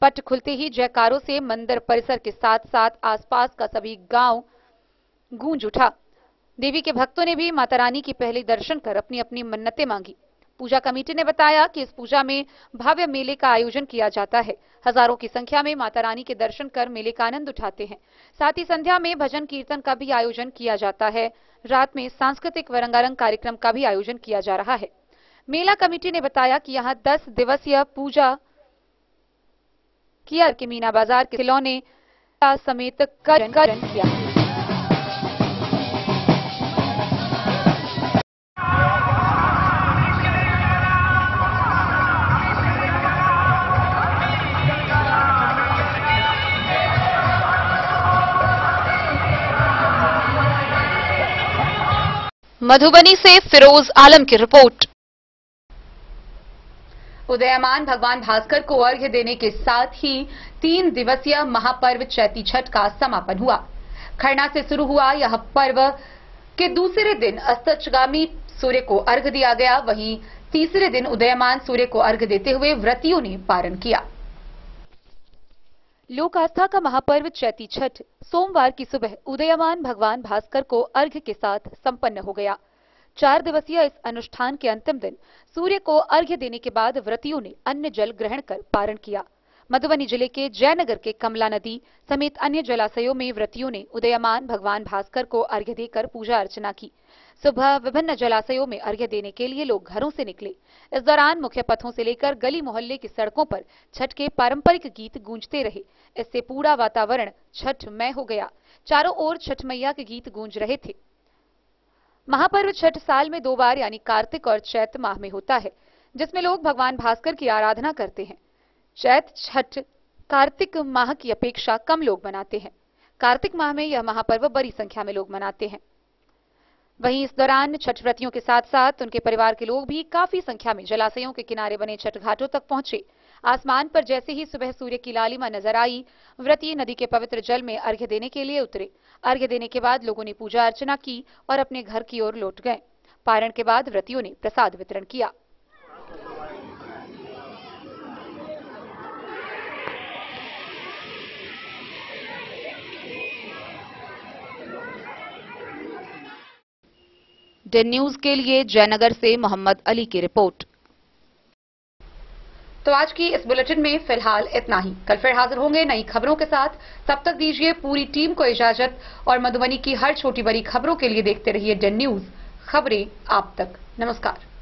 पट खुलते ही जयकारों से मंदिर परिसर के साथ साथ आसपास का सभी गांव गूंज उठा। देवी के भक्तों ने भी माता रानी की पहले दर्शन कर अपनी अपनी मन्नतें मांगी। पूजा कमेटी ने बताया कि इस पूजा में भव्य मेले का आयोजन किया जाता है। हजारों की संख्या में माता रानी के दर्शन कर मेले का आनंद उठाते हैं। साथ ही संध्या में भजन कीर्तन का भी आयोजन किया जाता है। रात में सांस्कृतिक व रंगारंग कार्यक्रम का भी आयोजन किया जा रहा है। मेला कमेटी ने बताया कि यहाँ 10 दिवसीय पूजा किया के मीना बाजार के खिलौने समेत कर किया। मधुबनी से फिरोज आलम की रिपोर्ट। उदयमान भगवान भास्कर को अर्घ्य देने के साथ ही 3 दिवसीय महापर्व चैती छठ का समापन हुआ। खरना से शुरू हुआ यह पर्व के दूसरे दिन अस्ताचगामी सूर्य को अर्घ्य दिया गया। वहीं तीसरे दिन उदयमान सूर्य को अर्घ्य देते हुए व्रतियों ने पारण किया। लोक आस्था का महापर्व चैती छठ सोमवार की सुबह उदयमान भगवान भास्कर को अर्घ्य के साथ संपन्न हो गया। 4 दिवसीय इस अनुष्ठान के अंतिम दिन सूर्य को अर्घ्य देने के बाद व्रतियों ने अन्न जल ग्रहण कर पारण किया। मधुबनी जिले के जयनगर के कमला नदी समेत अन्य जलाशयों में व्रतियों ने उदयमान भगवान भास्कर को अर्घ्य देकर पूजा अर्चना की। सुबह विभिन्न जलाशयों में अर्घ्य देने के लिए लोग घरों से निकले। इस दौरान मुख्य पथों से लेकर गली मोहल्ले की सड़कों पर छठ के पारंपरिक गीत गूंजते रहे। इससे पूरा वातावरण छठमय हो गया। चारों ओर छठ मैया के गीत गूंज रहे थे। महापर्व छठ साल में 2 बार यानी कार्तिक और चैत माह में होता है, जिसमें लोग भगवान भास्कर की आराधना करते हैं। चैत छठ कार्तिक माह की अपेक्षा कम लोग मनाते हैं। कार्तिक माह में यह महापर्व बड़ी संख्या में लोग मनाते हैं। वहीं इस दौरान छठ व्रतियों के साथ साथ उनके परिवार के लोग भी काफी संख्या में जलाशयों के किनारे बने छठ घाटों तक पहुंचे। आसमान पर जैसे ही सुबह सूर्य की लालिमा नजर आई, व्रती नदी के पवित्र जल में अर्घ्य देने के लिए उतरे। अर्घ्य देने के बाद लोगों ने पूजा अर्चना की और अपने घर की ओर लौट गए। पारण के बाद व्रतियों ने प्रसाद वितरण किया। डेन न्यूज के लिए जयनगर से मोहम्मद अली की रिपोर्ट। तो आज की इस बुलेटिन में फिलहाल इतना ही। कल फिर हाजिर होंगे नई खबरों के साथ। तब तक दीजिए पूरी टीम को इजाजत और मधुबनी की हर छोटी बड़ी खबरों के लिए देखते रहिए डेन न्यूज, खबरें आप तक। नमस्कार।